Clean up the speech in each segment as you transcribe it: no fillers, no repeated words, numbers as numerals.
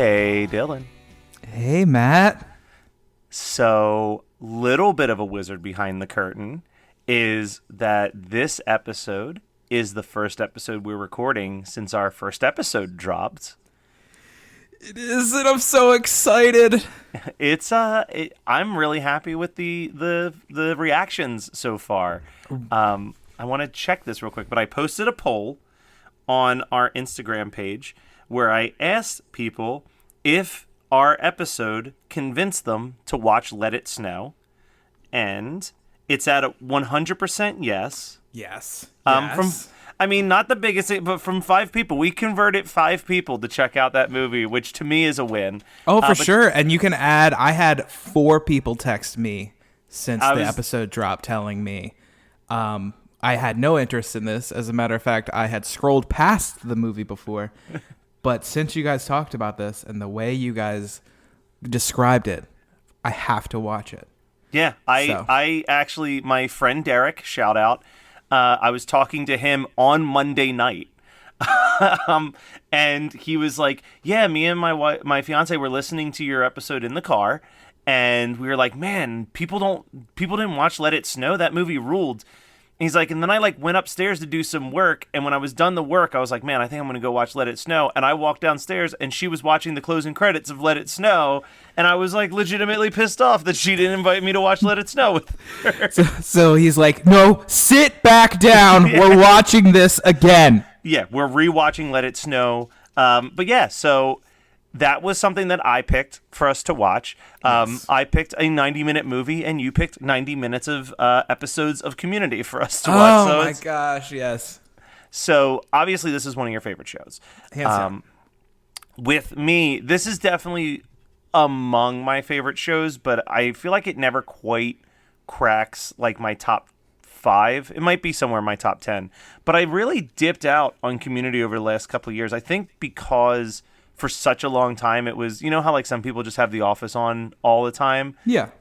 Hey, Dylan. Hey, Matt. So, little bit of a wizard behind the curtain is that this episode is the first episode we're recording since our first episode dropped. It is, and I'm so excited. I'm really happy with the reactions so far. I want to check this real quick, but I posted a poll on our Instagram page where I asked people if our episode convinced them to watch Let It Snow, and it's at a 100% yes. Yes. Not the biggest, but from 5 people. We converted 5 people to check out that movie, which to me is a win. Oh, for sure. And you can add, I had 4 people text me since the episode dropped telling me I had no interest in this. As a matter of fact, I had scrolled past the movie before. But since you guys talked about this and the way you guys described it, I have to watch it. Yeah, I actually, my friend Derek, shout out, I was talking to him on Monday night. And he was like, yeah, me and my fiance were listening to your episode in the car, and we were like, man, people didn't watch Let It Snow. That movie ruled. And he's like, and then I went upstairs to do some work, and when I was done the work, I was like, man, I think I'm going to go watch Let It Snow. And I walked downstairs, and she was watching the closing credits of Let It Snow, and I was legitimately pissed off that she didn't invite me to watch Let It Snow with her. So he's like, no, sit back down. Yeah. We're watching this again. Yeah, we're rewatching Let It Snow. But yeah, so that was something that I picked for us to watch. Yes. I picked a 90-minute movie, and you picked 90 minutes of episodes of Community for us to watch. Oh, my gosh, yes. So, obviously, this is one of your favorite shows. Hands down. With me, this is definitely among my favorite shows, but I feel like it never quite cracks, my top 5. It might be somewhere in my top 10. But I really dipped out on Community over the last couple of years. I think because for such a long time, it was, how some people just have The Office on all the time? Yeah.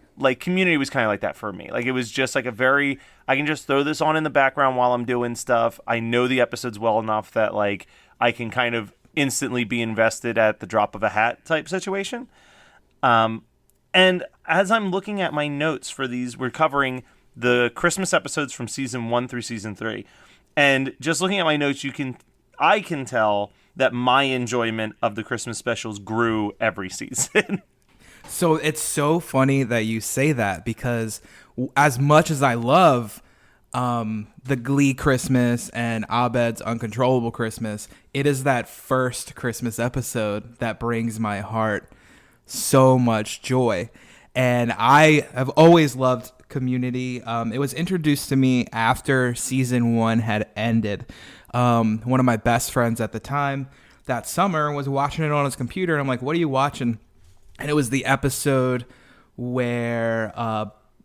Community was kind of like that for me. It was just I can just throw this on in the background while I'm doing stuff. I know the episodes well enough that I can kind of instantly be invested at the drop of a hat type situation. And as I'm looking at my notes for these, we're covering the Christmas episodes from season 1 through season 3. And just looking at my notes, I can tell that my enjoyment of the Christmas specials grew every season. So it's so funny that you say that, because as much as I love the Glee Christmas and Abed's Uncontrollable Christmas, it is that first Christmas episode that brings my heart so much joy. And I have always loved Community. It was introduced to me after season 1 had ended. One of my best friends at the time that summer was watching it on his computer, and I'm like, what are you watching? And it was the episode where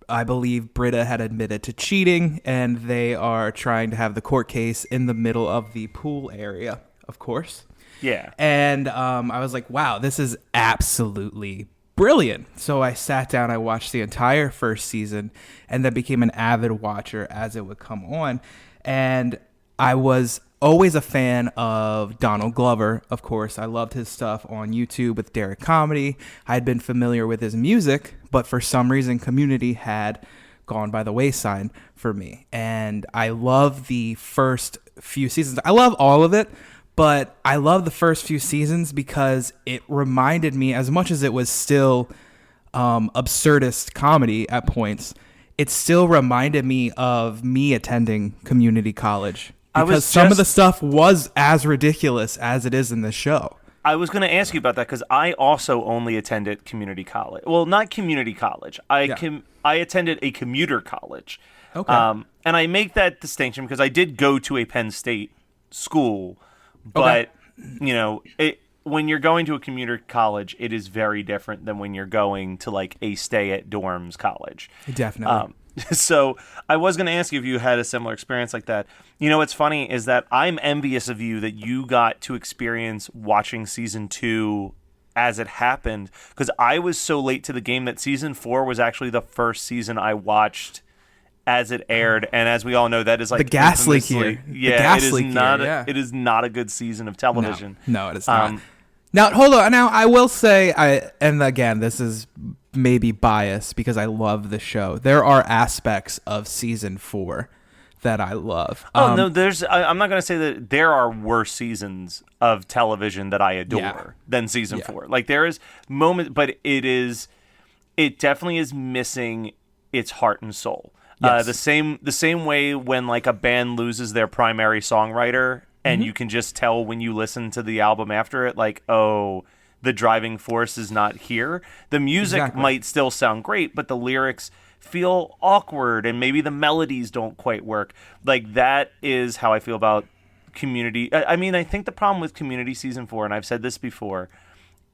I believe Britta had admitted to cheating, and they are trying to have the court case in the middle of the pool area, of course. Yeah. And I was like, wow, this is absolutely brilliant. So I sat down, I watched the entire first season, and then became an avid watcher as it would come on. And I was always a fan of Donald Glover, of course. I loved his stuff on YouTube with Derek Comedy. I had been familiar with his music, but for some reason, Community had gone by the wayside for me. And I love the first few seasons. I love all of it, but I love the first few seasons because it reminded me, as much as it was still absurdist comedy at points, it still reminded me of me attending community college. Because some of the stuff was as ridiculous as it is in the show. I was going to ask you about that because I also only attended community college. Well, not community college. I attended a commuter college. Okay. And I make that distinction because I did go to a Penn State school. But, when you're going to a commuter college, it is very different than when you're going to a stay-at-dorms college. Definitely. So I was going to ask you if you had a similar experience like that. What's funny is that I'm envious of you that you got to experience watching season 2 as it happened, because I was so late to the game that season 4 was actually the first season I watched as it aired, and as we all know, that is the gas leak here. Yeah, it is not a good season of television. No, it is not. Now, hold on. Now, I will say, and again, this is maybe biased because I love the show. There are aspects of season 4 that I love. Oh no, I'm not going to say that there are worse seasons of television that I adore than season 4. Like there is moments, but it definitely is missing its heart and soul. Yes. The same way when like a band loses their primary songwriter, and you can just tell when you listen to the album after it, like, oh, the driving force is not here. The music might still sound great, but the lyrics feel awkward, and maybe the melodies don't quite work. Like, that is how I feel about Community. I mean, I think the problem with Community Season 4, and I've said this before,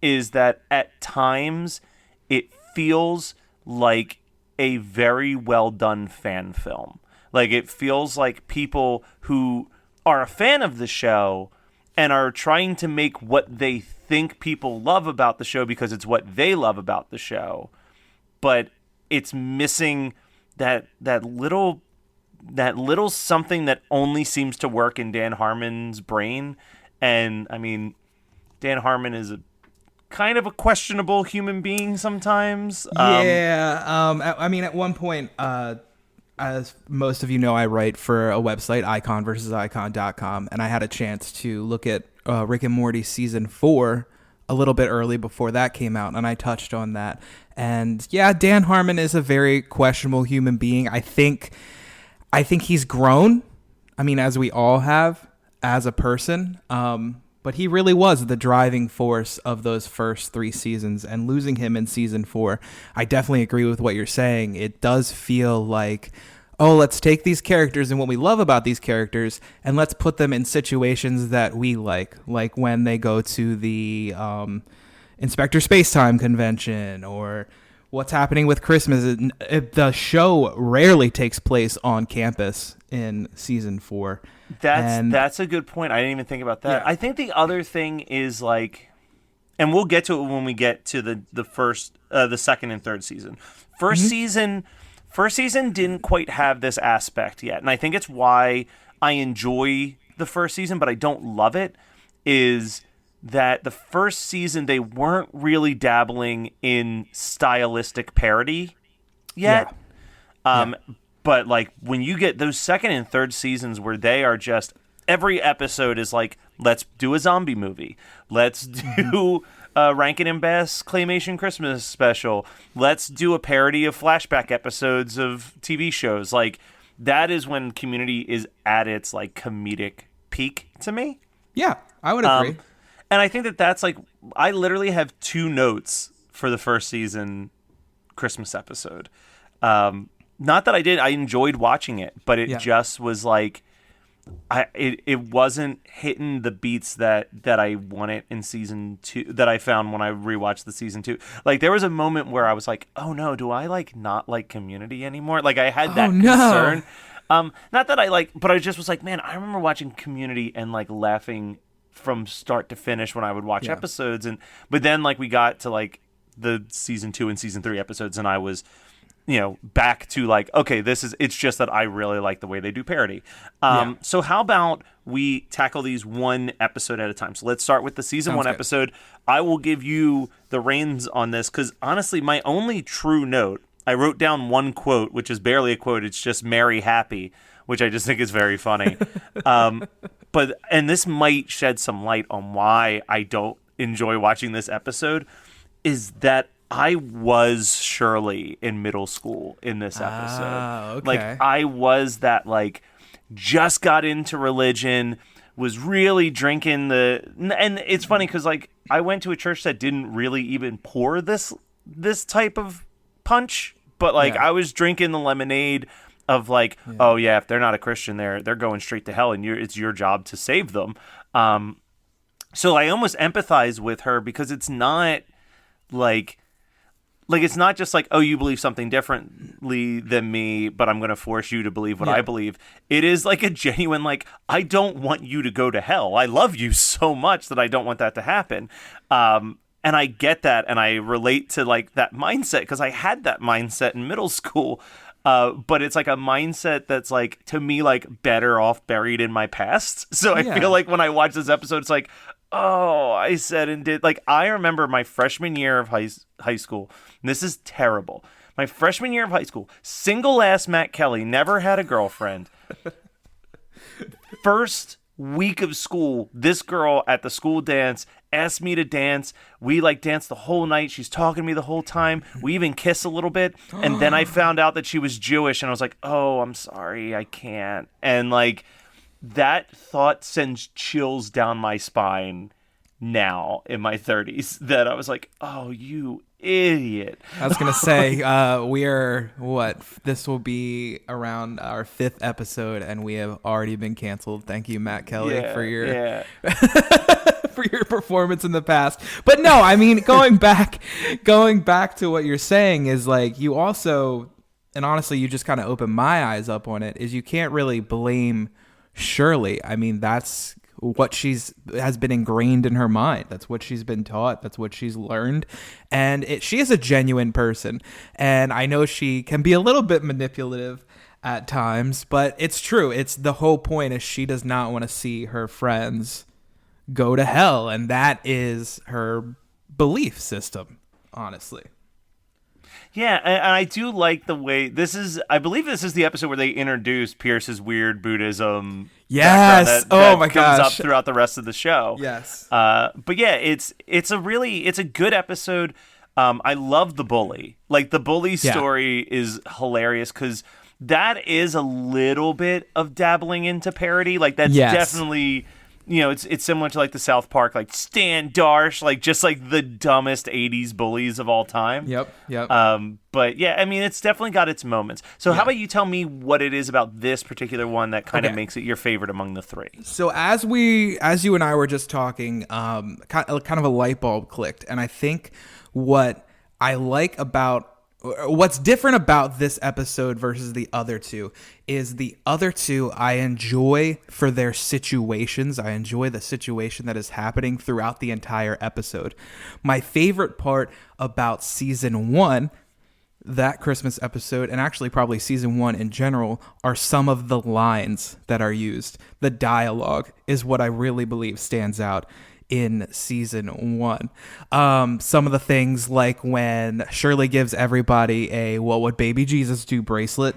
is that at times it feels like a very well done fan film. Like, it feels like people who are a fan of the show and are trying to make what they think people love about the show because it's what they love about the show, but it's missing that little something that only seems to work in Dan Harmon's brain. And I mean, Dan Harmon is a kind of a questionable human being sometimes. I mean, at one point, as most of you know, I write for a website, iconversusicon.com, and I had a chance to look at Rick and Morty season 4 a little bit early before that came out, and I touched on that. And yeah, Dan Harmon is a very questionable human being. I think he's grown. I mean, as we all have as a person. But he really was the driving force of those first 3 seasons, and losing him in season 4, I definitely agree with what you're saying. It does feel like, oh, let's take these characters and what we love about these characters, and let's put them in situations that we like when they go to the Inspector Spacetime convention, or what's happening with Christmas. The show rarely takes place on campus in season 4. That's a good point. I didn't even think about that. Yeah. I think the other thing is like, and we'll get to it when we get to the second and third season. First season didn't quite have this aspect yet, and I think it's why I enjoy the first season, but I don't love it. Is that the first season they weren't really dabbling in stylistic parody yet. But like when you get those second and third seasons where they are just, every episode is like, let's do a zombie movie. Let's do a Rankin and Bass Claymation Christmas special. Let's do a parody of flashback episodes of TV shows. Like, that is when Community is at its like comedic peak to me. Yeah, I would agree. And I think that's like, I literally have 2 notes for the first season Christmas episode. Not that I enjoyed watching it, but it just was like, it wasn't hitting the beats that I wanted in season 2, that I found when I rewatched the season 2. Like, there was a moment where I was like, oh no, do I like not like Community anymore? Like, I had that concern. Not that I like, but I just was like, man, I remember watching Community and like laughing from start to finish when I would watch episodes. But then like we got to like the season 2 and season 3 episodes, and I was, back to like, okay, it's just that I really like the way they do parody. So how about we tackle these one episode at a time? So let's start with the season 1 episode. I will give you the reins on this, because honestly, my only true note, I wrote down one quote, which is barely a quote. It's just "Merry Happy," which I just think is very funny. And this might shed some light on why I don't enjoy watching this episode, is that I was Shirley in middle school in this episode. Okay. Like, I was that, like, just got into religion, was really drinking and it's funny because, like, I went to a church that didn't really even pour this type of punch, but, like, I was drinking the lemonade of, like, oh, yeah, if they're not a Christian, they're going straight to hell, and it's your job to save them. So I almost empathize with her, because it's not, like it's not just like, oh, you believe something differently than me, but I'm going to force you to believe what I believe. It is like a genuine, like, I don't want you to go to hell. I love you so much that I don't want that to happen. And I get that, and I relate to like that mindset, because I had that mindset in middle school. But it's like a mindset that's like, to me, like better off buried in my past. So I feel like when I watch this episode, it's like, Oh, I said and did. Like, I remember my freshman year of high school. And this is terrible. My freshman year of high school, single ass Matt Kelly, never had a girlfriend. First week of school, this girl at the school dance asked me to dance. We like danced the whole night. She's talking to me the whole time. We even kiss a little bit. And then I found out that she was Jewish, and I was like, oh, I'm sorry, I can't. And like, that thought sends chills down my spine now in my 30s, that I was like, oh, you idiot. I was going to say, we are, this will be around our 5th episode, and we have already been canceled. Thank you, Matt Kelly, for your for your performance in the past. But no, I mean, going back to what you're saying is like, you also, and honestly, you just kind of opened my eyes up on it, is you can't really blame Shirley. I mean, that's what has been ingrained in her mind. That's what she's been taught. That's what she's learned. And she is a genuine person. And I know she can be a little bit manipulative at times, but it's true. It's the whole point is she does not want to see her friends go to hell. And that is her belief system, honestly. Yeah, and I do like the way I believe this is the episode where they introduce Pierce's weird Buddhism. Yes. That my comes gosh. up throughout the rest of the show. Yes. But yeah, it's a good episode. I love the bully. Like, the bully story is hilarious because that is a little bit of dabbling into parody. Like, that's definitely, it's similar to like the South Park, like Stan Darsh, like just like the dumbest 80s bullies of all time. Yep. But yeah, I mean, it's definitely got its moments. So how about you tell me what it is about this particular one that kind of makes it your favorite among the three? So as you and I were just talking, kind of a light bulb clicked. And I think what I like about, what's different about this episode versus the other two is the other two I enjoy for their situations. I enjoy the situation that is happening throughout the entire episode. My favorite part about season 1, that Christmas episode, and actually probably season 1 in general, are some of the lines that are used. The dialogue is what I really believe stands out in season 1. Some of the things like when Shirley gives everybody a "What Would Baby Jesus Do" bracelet,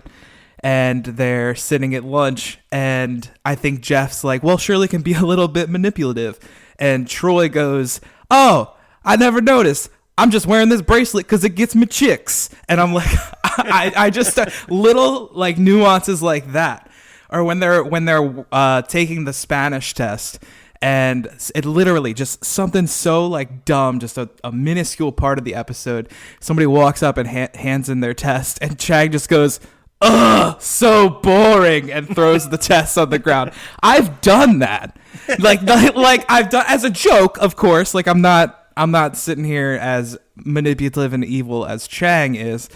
and they're sitting at lunch, and I think Jeff's like, well, Shirley can be a little bit manipulative, and Troy goes, oh, I never noticed. I'm just wearing this bracelet because it gets me chicks. And I'm like, I just little like nuances like that. Or when they're taking the Spanish test, and it literally just something so like dumb, just a minuscule part of the episode. Somebody walks up and hands in their test, and Chang just goes, ugh, so boring, and throws the test on the ground. I've done that. Like I've done, as a joke, of course. Like I'm not sitting here as manipulative and evil as Chang is,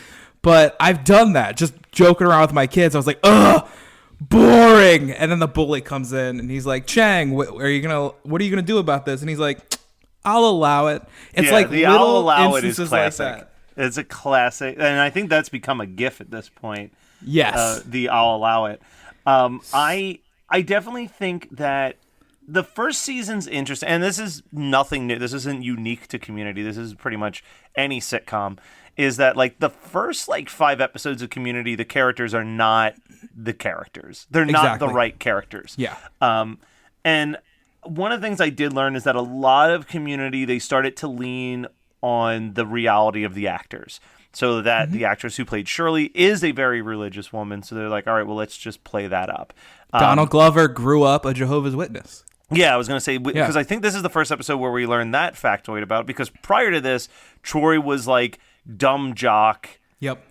but I've done that, just joking around with my kids. I was like, ugh, boring. And then the bully comes in and he's like, Chang, what are you gonna do about this? And he's like, I'll allow it. It's like the little I'll allow it is instances classic. like that. It's a classic, and I think that's become a GIF at this point. Yes. The I'll allow it. I definitely think that the first season's interesting, and this is nothing new. This isn't unique to Community. This is pretty much any sitcom. Is that like the first like 5 episodes of Community, the characters are not the characters. They're not the right characters. Yeah. And one of the things I did learn is that a lot of Community, they started to lean on the reality of the actors. So that the actress who played Shirley is a very religious woman. So they're like, all right, well, let's just play that up. Donald Glover grew up a Jehovah's Witness. Yeah, I was going to say, because I think this is the first episode where we learned that factoid about it, because prior to this, Troy was like dumb jock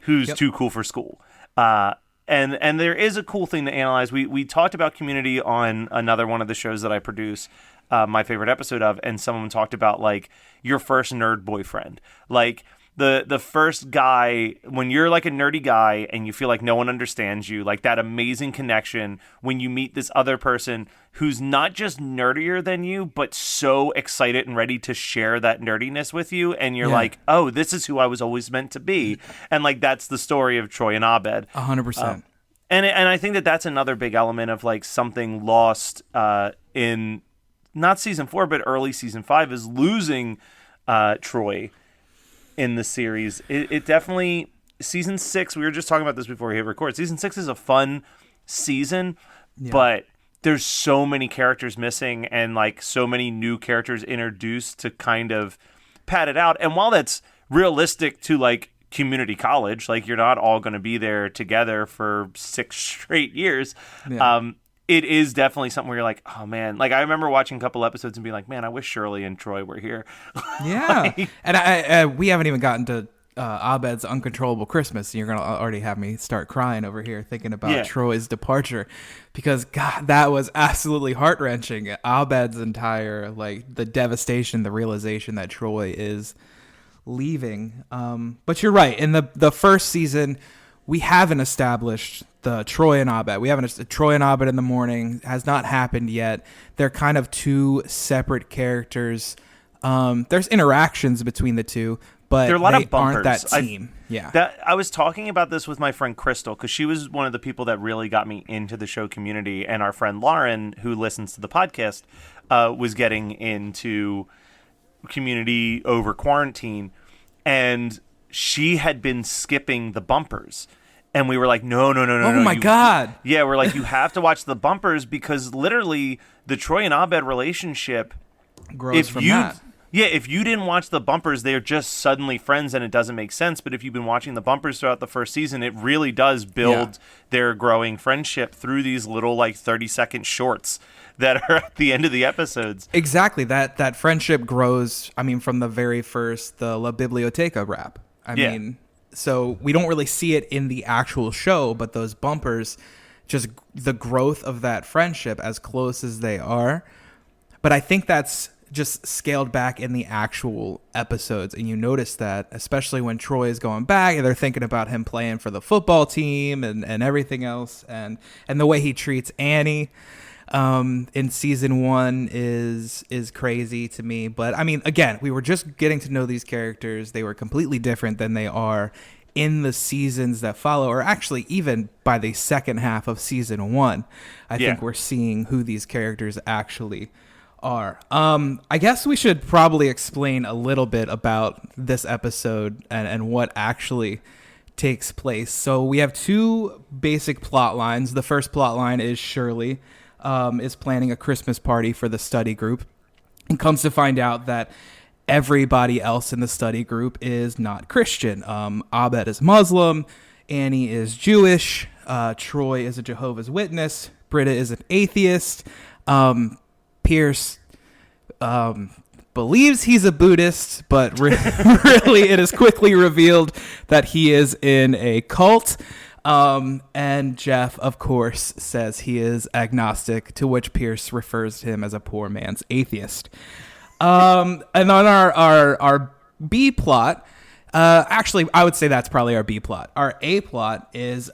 who's too cool for school. And there is a cool thing to analyze. We talked about Community on another one of the shows that I produce, my favorite episode of, and someone talked about like your first nerd boyfriend. Like the first guy, when you're like a nerdy guy and you feel like no one understands you, like that amazing connection when you meet this other person who's not just nerdier than you, but so excited and ready to share that nerdiness with you. And you're like, oh, this is who I was always meant to be. And like, that's the story of Troy and Abed. 100%. And I think that that's another big element of like something lost in not season 4, but early season 5 is losing Troy in the series. It definitely, season 6, we were just talking about this before we hit record. Season 6 is a fun season, but there's so many characters missing and like so many new characters introduced to kind of pad it out. And while that's realistic to like community college, like you're not all going to be there together for 6 straight years. It is definitely something where you're like, oh man, like I remember watching a couple episodes and being like, man, I wish Shirley and Troy were here. Yeah. And we haven't even gotten to Abed's Uncontrollable Christmas. You're going to already have me start crying over here thinking about Troy's departure, because God, that was absolutely heart-wrenching. Abed's entire, like, the devastation, the realization that Troy is leaving. But you're right. In the first season, we haven't established the Troy and Abed. We haven't. Troy and Abed in the morning has not happened yet. They're kind of two separate characters. There's interactions between the two, but there are a lot they of bumpers. aren't that team. I was talking about this with my friend Crystal, because she was one of the people that really got me into the show Community, and our friend Lauren, who listens to the podcast, was getting into Community over quarantine, and she had been skipping the bumpers. And we were like, no. Oh my God. Yeah, we're like, you have to watch the bumpers, because literally the Troy and Abed relationship grows from that. Yeah, if you didn't watch the bumpers, they're just suddenly friends and it doesn't make sense. But if you've been watching the bumpers throughout the first season, it really does build their growing friendship through these little like 30-second shorts that are at the end of the episodes. Exactly. That friendship grows, I mean, from the very first, the La Biblioteca rap. I mean, so we don't really see it in the actual show, but those bumpers, just the growth of that friendship as close as they are. But I think that's just scaled back in the actual episodes. And you notice that, especially when Troy is going back and they're thinking about him playing for the football team and everything else. And the way he treats Annie in season 1 is crazy to me. But I mean, again, we were just getting to know these characters. They were completely different than they are in the seasons that follow, or actually even by the second half of season 1. I think we're seeing who these characters actually are. I guess we should probably explain a little bit about this episode and what actually takes place. So we have 2 basic plot lines. The first plot line is Shirley is planning a Christmas party for the study group, and comes to find out that everybody else in the study group is not Christian. Abed is Muslim, Annie is Jewish, Troy is a Jehovah's Witness, Britta is an atheist, Pierce believes he's a Buddhist, but really it is quickly revealed that he is in a cult. And Jeff, of course, says he is agnostic, to which Pierce refers to him as a poor man's atheist. And on our B plot, actually, I would say that's probably our B plot. Our A plot is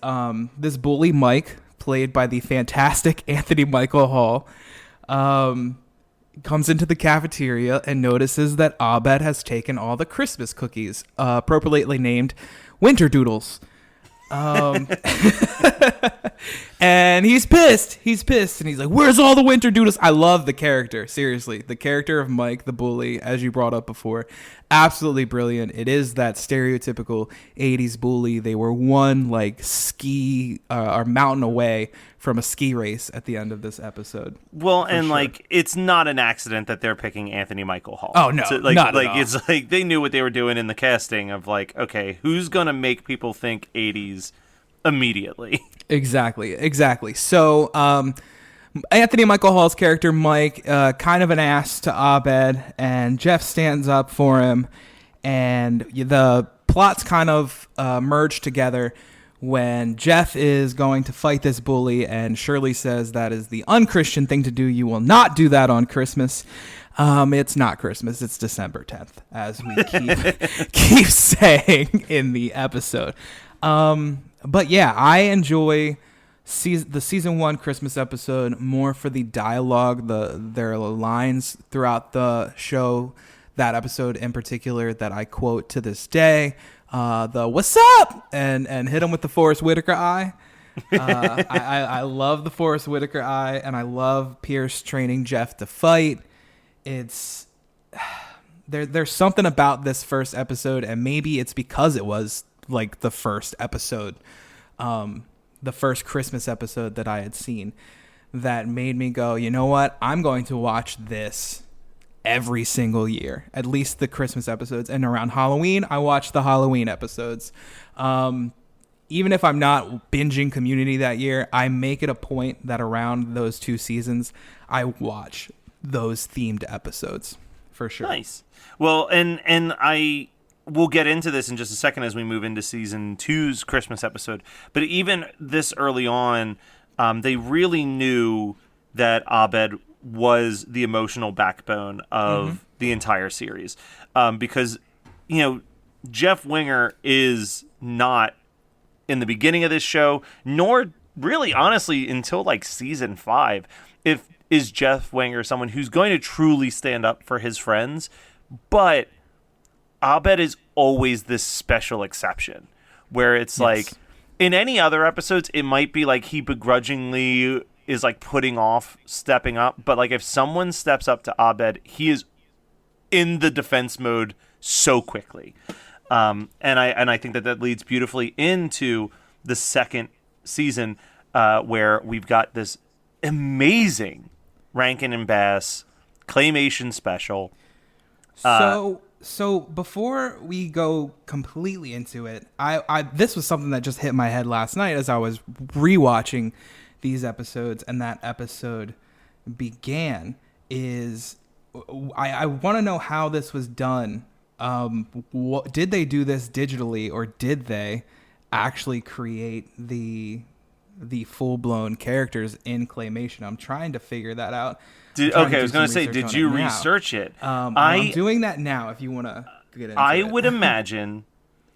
this bully Mike, played by the fantastic Anthony Michael Hall, comes into the cafeteria and notices that Abed has taken all the Christmas cookies, appropriately named Winter Doodles. And he's pissed. And he's like, where's all the Winter Doodles? I love the character. Seriously. The character of Mike, the bully, as you brought up before, absolutely brilliant. It is that stereotypical 80s bully. They were one like ski or mountain away from a ski race at the end of this episode. Well, and sure, like, it's not an accident that they're picking Anthony Michael Hall. Oh no, like, not like at all. It's like they knew what they were doing in the casting of like, okay, who's gonna make people think 80s immediately? Exactly. So, Anthony Michael Hall's character Mike, kind of an ass to Abed, and Jeff stands up for him, and the plots kind of merge together when Jeff is going to fight this bully, and Shirley says that is the unchristian thing to do. You will not do that on Christmas. It's not Christmas. It's December 10th, as we keep saying in the episode. But yeah, I enjoy the season 1 Christmas episode more for the dialogue, their lines throughout the show. That episode in particular that I quote to this day, the "What's up?" and hit him with the Forrest Whitaker eye. I love the Forrest Whitaker eye, and I love Pierce training Jeff to fight. it's there's something about this first episode, and maybe it's because it was like the first episode, the first Christmas episode that I had seen, that made me go, you know what? I'm going to watch this every single year, at least the Christmas episodes. And around Halloween, I watch the Halloween episodes. Even if I'm not binging Community that year, I make it a point that around those 2 seasons, I watch those themed episodes for sure. Nice. Well, and I will get into this in just a second as we move into season 2's Christmas episode. But even this early on, they really knew that Abed was the emotional backbone of the entire series, because Jeff Winger is not in the beginning of this show, nor really honestly until like season 5 is Jeff Winger someone who's going to truly stand up for his friends. But Abed is always this special exception where it's like in any other episodes it might be like he begrudgingly is like putting off stepping up, but like if someone steps up to Abed, he is in the defense mode so quickly. And I think that leads beautifully into the second season, where we've got this amazing Rankin and Bass claymation special. So before we go completely into it, I this was something that just hit my head last night as I was rewatching these episodes, and that episode began. Is I want to know how this was done. Did they do this digitally, or did they actually create the full-blown characters in claymation? I'm trying to figure that out. I was going to say, did you research it? I'm doing that now if you want to get into it. I would imagine,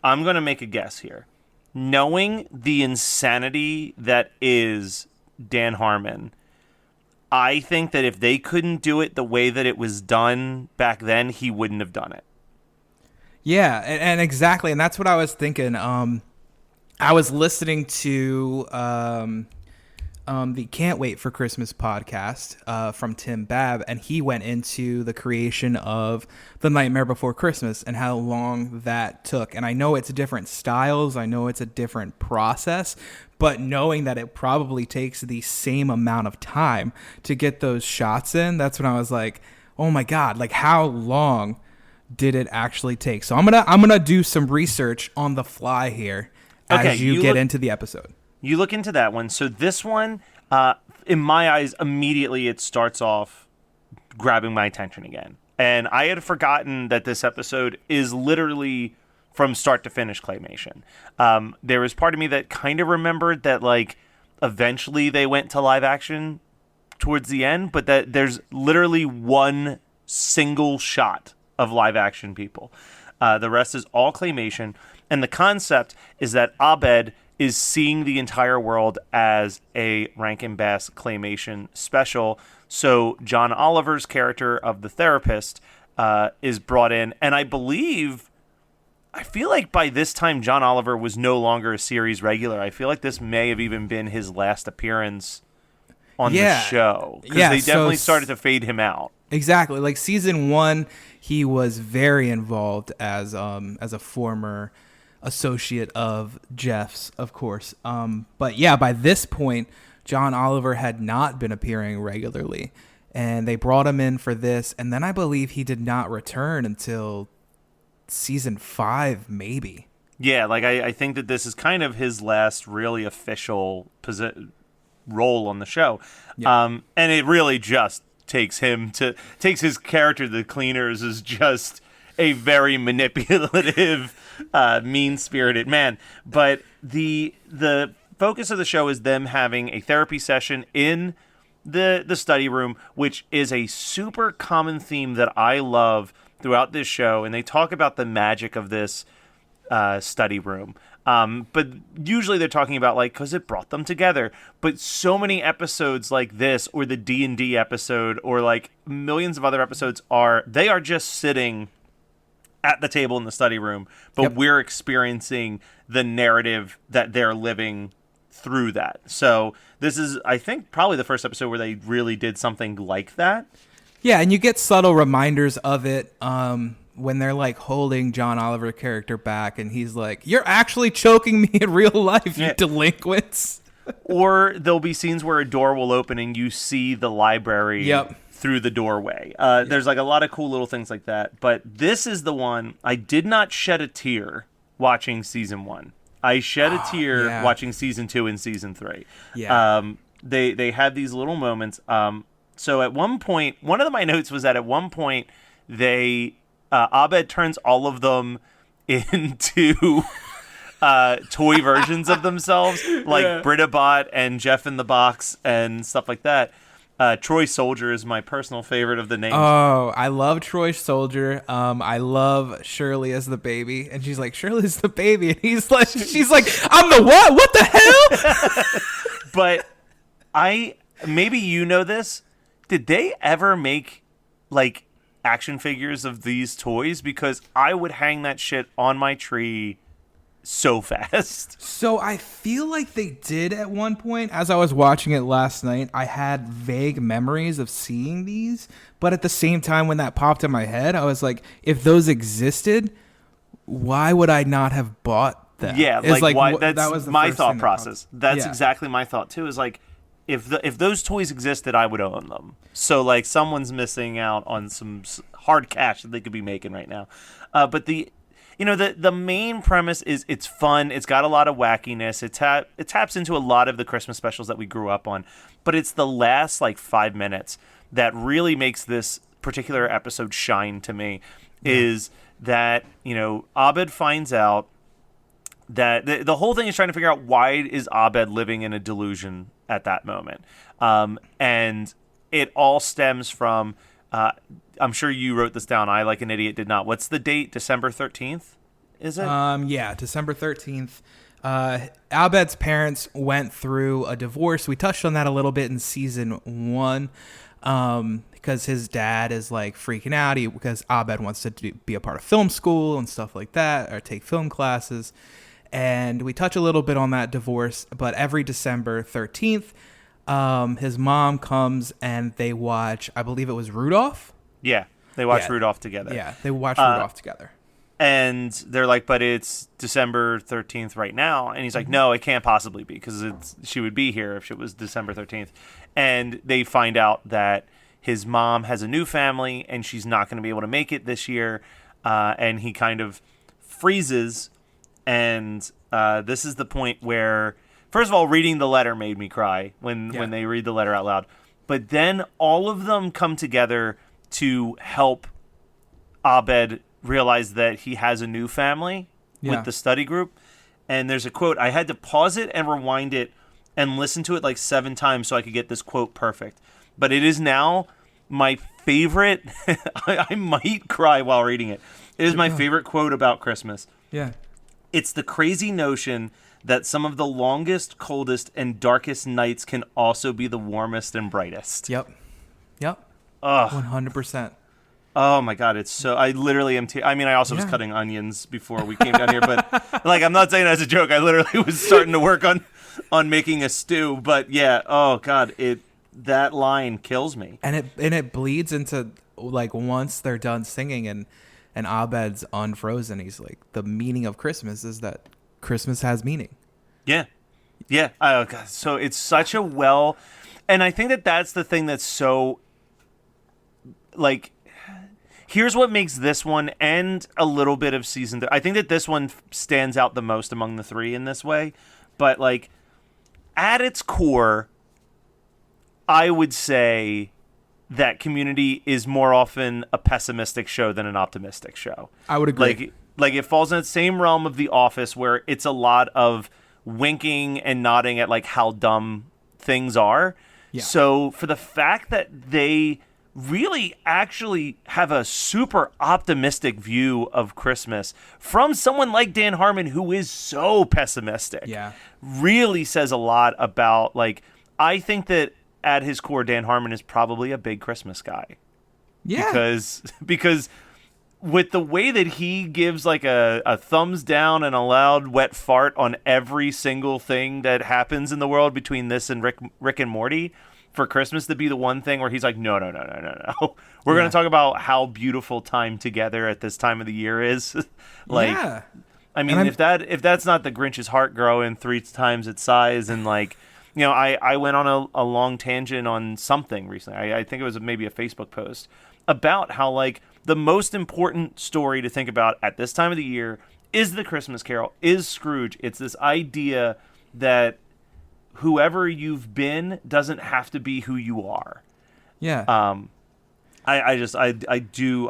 I'm going to make a guess here. Knowing the insanity that is Dan Harmon, I think that if they couldn't do it the way that it was done back then, he wouldn't have done it. Yeah, and exactly, and that's what I was thinking. I was listening to the Can't Wait for Christmas podcast from Tim Babb, and he went into the creation of The Nightmare Before Christmas and how long that took. And I know it's different styles, I know it's a different process, but knowing that it probably takes the same amount of time to get those shots in, that's when I was like, oh my God, like how long did it actually take? So I'm gonna do some research on the fly here as you get into the episode. You look into that one. So this one, in my eyes, immediately it starts off grabbing my attention again. And I had forgotten that this episode is literally from start to finish claymation. There was part of me that kind of remembered that like eventually they went to live action towards the end, but that there's literally one single shot of live action people. The rest is all claymation. And the concept is that Abed is seeing the entire world as a Rankin Bass claymation special. So John Oliver's character of the therapist is brought in. And I feel like by this time John Oliver was no longer a series regular. I feel like this may have even been his last appearance on the show. Because they definitely started to fade him out. Exactly. Like season 1, he was very involved as a former associate of Jeff's, of course. But yeah, by this point, John Oliver had not been appearing regularly, and they brought him in for this. And then I believe he did not return until season 5, maybe. Yeah, like I think that this is kind of his last really official role on the show. Yeah. And it really just takes his character, the Cleaners, is just a very manipulative, mean-spirited man. But the focus of the show is them having a therapy session in the study room, which is a super common theme that I love throughout this show. And they talk about the magic of this study room. But usually they're talking about like, cause it brought them together. But so many episodes like this, or the D&D episode, or like millions of other episodes they are just sitting at the table in the study room, but we're experiencing the narrative that they're living through that. So this is, I think, probably the first episode where they really did something like that. Yeah, and you get subtle reminders of it when they're like holding John Oliver character back, and he's like, "You're actually choking me in real life, you delinquents." Or there'll be scenes where a door will open and you see the library through the doorway. There's like a lot of cool little things like that. But this is the one I did not shed a tear watching season 1. I shed a tear watching season 2 and season 3. Yeah. They had these little moments. So at one point, one of my notes was that at one point, Abed turns all of them into toy versions of themselves, like Britta Bot and Jeff in the Box and stuff like that. Troy Soldier is my personal favorite of the names. Oh, I love Troy Soldier. I love Shirley as the baby, and she's like, "Shirley's the baby," and she's like, "I'm the what? What the hell?" But maybe you know this. Did they ever make like action figures of these toys? Because I would hang that shit on my tree so fast. So I feel like they did at one point. As I was watching it last night, I had vague memories of seeing these, but at the same time when that popped in my head, I was like, if those existed, why would I not have bought them? Yeah, why, that was my thought process. That's exactly my thought too, is like, if those toys existed, I would own them. So like someone's missing out on some hard cash that they could be making right now. But the main premise is it's fun. It's got a lot of wackiness. It taps into a lot of the Christmas specials that we grew up on. But it's the last like 5 minutes that really makes this particular episode shine to me. Is that Abed finds out that the whole thing is trying to figure out why is Abed living in a delusion at that moment. And it all stems from, I'm sure you wrote this down. I, like an idiot, did not. What's the date? December 13th, is it? Yeah, December 13th. Abed's parents went through a divorce. We touched on that a little bit in season 1. Because his dad is like freaking out because Abed wants to be a part of film school and stuff like that, or take film classes. And we touch a little bit on that divorce, but every December 13th, his mom comes and they watch, I believe it was Rudolph. Yeah, they watch Rudolph together. Yeah, they watch Rudolph together. And they're like, but it's December 13th right now. And he's like, no, it can't possibly be, because she would be here if it was December 13th. And they find out that his mom has a new family and she's not going to be able to make it this year. And he kind of freezes. And this is the point where, first of all, reading the letter made me cry when they read the letter out loud. But then all of them come together to help Abed realize that he has a new family with the study group. And there's a quote. I had to pause it and rewind it and listen to it like 7 times so I could get this quote perfect. But it is now my favorite. I might cry while reading it. It is my favorite quote about Christmas. Yeah. It's the crazy notion that some of the longest, coldest, and darkest nights can also be the warmest and brightest. Yep. Ugh. 100%. Oh my God, it's so. I literally am. I also was cutting onions before we came down here, but like, I'm not saying that as a joke. I literally was starting to work on making a stew. But yeah, oh God, that line kills me. And it bleeds into like once they're done singing and Abed's unfrozen. He's like, the meaning of Christmas is that Christmas has meaning. Yeah. Yeah. Oh God. So it's such a and I think that's the thing that's so, like, here's what makes this one and a little bit of season 3. I think that this one stands out the most among the 3 in this way. But like, at its core, I would say that Community is more often a pessimistic show than an optimistic show. I would agree. Like it falls in the same realm of The Office, where it's a lot of winking and nodding at like how dumb things are. Yeah. So for the fact that they really actually have a super optimistic view of Christmas from someone like Dan Harmon, who is so pessimistic, really says a lot about, like, I think that at his core, Dan Harmon is probably a big Christmas guy. Yeah. Because with the way that he gives like a thumbs down and a loud wet fart on every single thing that happens in the world between this and Rick and Morty, for Christmas to be the one thing where he's like, no. We're Yeah. going to talk about how beautiful time together at this time of the year is. Like, Yeah. I mean, if that's not the Grinch's heart growing 3 times its size, and like, I went on a long tangent on something recently. I think it was maybe a Facebook post about how like the most important story to think about at this time of the year is the Christmas Carol, is Scrooge. It's this idea that whoever you've been doesn't have to be who you are. Yeah. I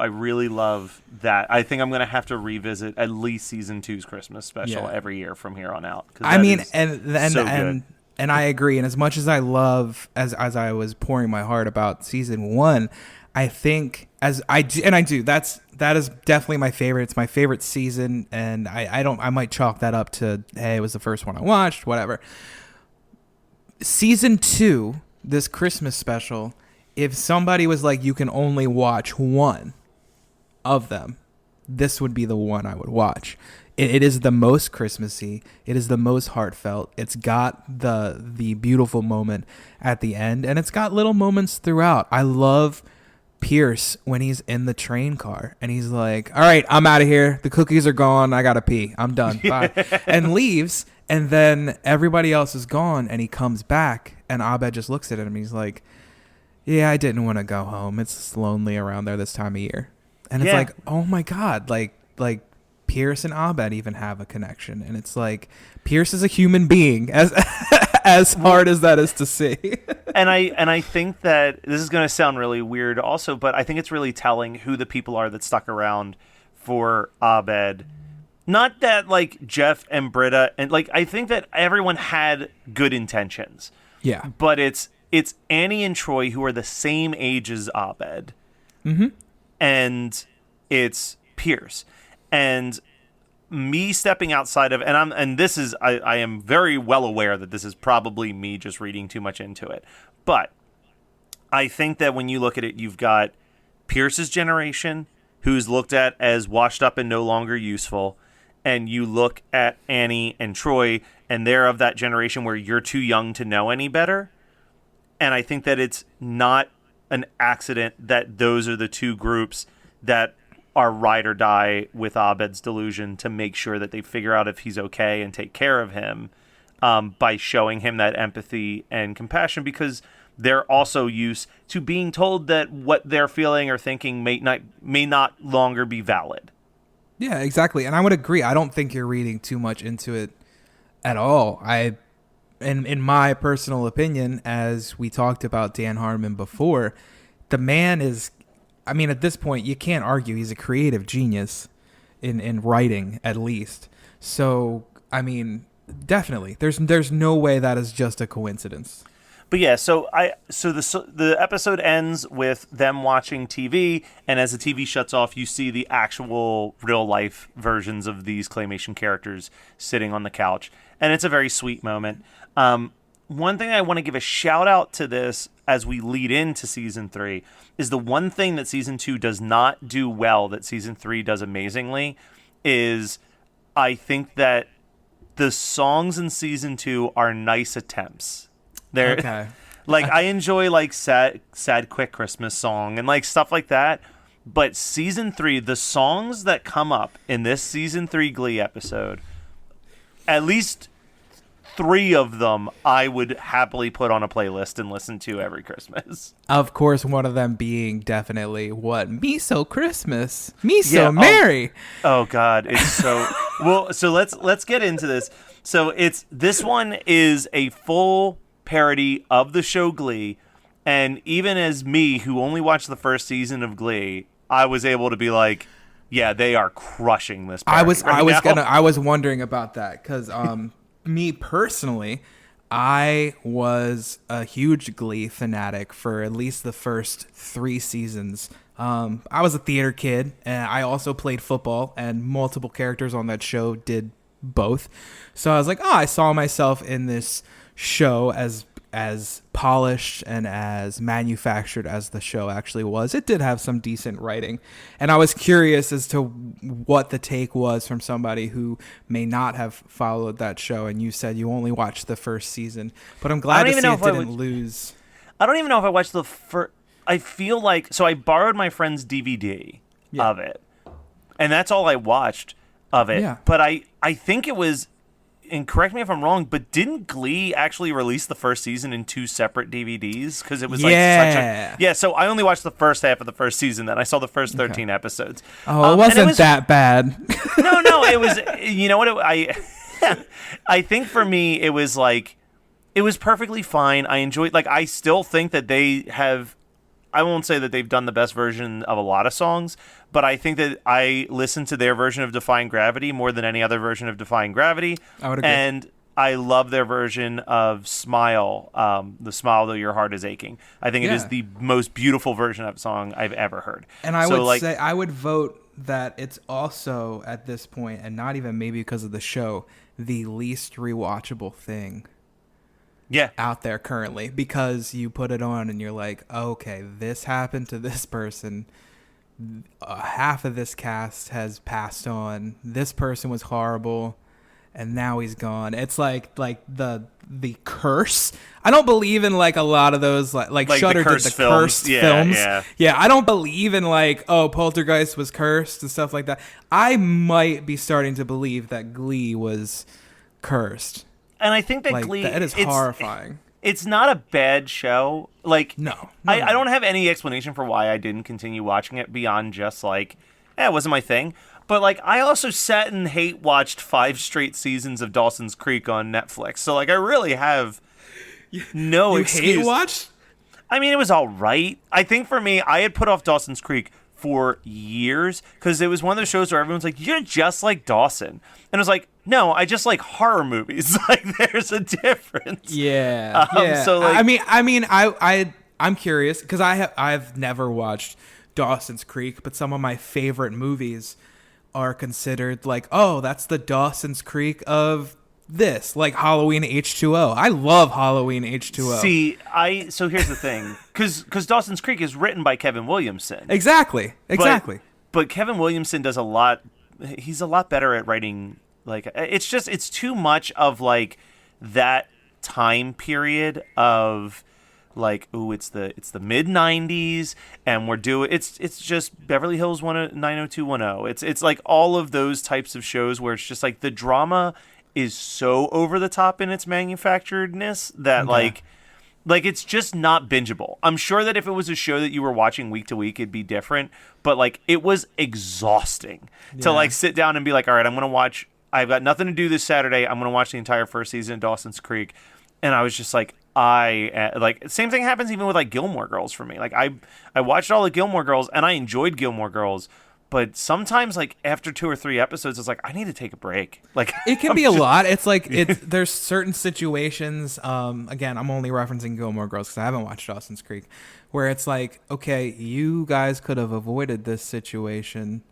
really love that. I think I'm going to have to revisit at least season 2's Christmas special every year from here on out. I mean, so good. And I agree. And as much as I love, as I was pouring my heart about season 1, I think that is definitely my favorite. It's my favorite season, and I might chalk that up to, hey, it was the first one I watched, whatever. Season 2, this Christmas special, if somebody was like, you can only watch one of them, this would be the one I would watch. It is the most Christmassy. It is the most heartfelt. It's got the beautiful moment at the end, and it's got little moments throughout. I love Pierce when he's in the train car and he's like, all right, I'm out of here. The cookies are gone. I gotta pee. I'm done. Bye. And leaves. And then everybody else is gone, and he comes back, and Abed just looks at him and he's like, yeah, I didn't want to go home. It's lonely around there this time of year. And it's like, oh my God, like Pierce and Abed even have a connection. And it's like, Pierce is a human being, as hard as that is to see. and I think that this is going to sound really weird also, but I think it's really telling who the people are that stuck around for Abed. Not that like Jeff and Britta, and like I think that everyone had good intentions. Yeah. But it's Annie and Troy who are the same age as Abed. Mm-hmm. And it's Pierce. And me stepping outside of, and this is, I am very well aware that this is probably me just reading too much into it. But I think that when you look at it, you've got Pierce's generation, who's looked at as washed up and no longer useful. And you look at Annie and Troy, and they're of that generation where you're too young to know any better. And I think that it's not an accident that those are the two groups that are ride or die with Abed's delusion to make sure that they figure out if he's okay and take care of him, by showing him that empathy and compassion, because they're also used to being told that what they're feeling or thinking may not longer be valid. Yeah, exactly. And I would agree. I don't think you're reading too much into it at all. In my personal opinion, as we talked about Dan Harmon before, the man is, I mean, at this point, you can't argue he's a creative genius in writing, at least. So, I mean, definitely, there's no way that is just a coincidence. But yeah, so the episode ends with them watching TV, and as the TV shuts off, you see the actual real life versions of these claymation characters sitting on the couch, and it's a very sweet moment. One thing I want to give a shout out to this as we lead into season 3 is the one thing that season 2 does not do well that season 3 does amazingly is I think that the songs in season 2 are nice attempts. They're Okay. like, I enjoy like sad quick Christmas song and like stuff like that. But season 3, the songs that come up in this season 3 Glee episode, at least 3 of them I would happily put on a playlist and listen to every Christmas. Of course, one of them being definitely what? Me So Christmas. Me So Merry. Oh God, it's so well. So let's get into this. So this one is a full parody of the show Glee, and even as me, who only watched the first season of Glee, I was able to be like, yeah, they are crushing this parody I was wondering about that because me personally, I was a huge Glee fanatic for at least the first 3 seasons. I was a theater kid, and I also played football, and multiple characters on that show did both. So I was like, I saw myself in this show as polished and as manufactured as the show actually was. It did have some decent writing, and I was curious as to what the take was from somebody who may not have followed that show. And you said you only watched the first season, but I'm glad to see it didn't lose. I don't even know if I watched the first. I feel like so I borrowed my friend's DVD of it, and that's all I watched of it. Yeah. But I think it was, and correct me if I'm wrong, but didn't Glee actually release the first season in 2 separate DVDs? Because it was like such a so I only watched the first half of the first season. Then I saw the first 13 episodes. Oh, it wasn't that bad. No, it was. You know what? I think for me it was like it was perfectly fine. I enjoyed. Like I still think that they have. I won't say that they've done the best version of a lot of songs, but I think that I listened to their version of Defying Gravity more than any other version of Defying Gravity. I would agree. And I love their version of Smile, the Smile Though Your Heart Is Aching. I think it is the most beautiful version of a song I've ever heard. And I would say, I would vote that it's also, at this point, and not even maybe because of the show, the least rewatchable thing out there currently, because you put it on and you're like, okay, this happened to this person. Half of this cast has passed on. This person was horrible, and now he's gone. It's like the curse. I don't believe in like a lot of those like Shudder did the cursed films. Yeah, I don't believe in like, oh, Poltergeist was cursed and stuff like that. I might be starting to believe that Glee was cursed. And I think that like, Glee... That is horrifying. It's not a bad show. Like, no. I don't have any explanation for why I didn't continue watching it beyond just like, it wasn't my thing. But like, I also sat and watched 5 straight seasons of Dawson's Creek on Netflix. So like, I really have no excuse. Hate watched? I mean, it was all right. I think for me, I had put off Dawson's Creek for years because it was one of those shows where everyone's like, you're just like Dawson. And I was like, no, I just like horror movies. Like, there's a difference. Yeah. So like, I'm curious because I've never watched Dawson's Creek, but some of my favorite movies are considered like, oh, that's the Dawson's Creek of this, like Halloween H2O. I love Halloween H2O. See, so here's the thing, because Dawson's Creek is written by Kevin Williamson. Exactly. But Kevin Williamson does a lot. He's a lot better at writing. Like, it's too much of like that time period of like, ooh, it's the mid 90s and we're doing it's just Beverly Hills 90210. It's like all of those types of shows where it's just like the drama is so over the top in its manufacturedness that like it's just not bingeable. I'm sure that if it was a show that you were watching week to week, it'd be different, but like it was exhausting to like sit down and be like, all right, I've got nothing to do this Saturday. I'm going to watch the entire first season of Dawson's Creek. And I was just like, same thing happens even with like Gilmore Girls for me. Like I watched all the Gilmore Girls and I enjoyed Gilmore Girls, but sometimes like after 2 or 3 episodes, it's like, I need to take a break. Like it can be a lot. It's like, there's certain situations. Again, I'm only referencing Gilmore Girls because I haven't watched Dawson's Creek, where it's like, okay, you guys could have avoided this situation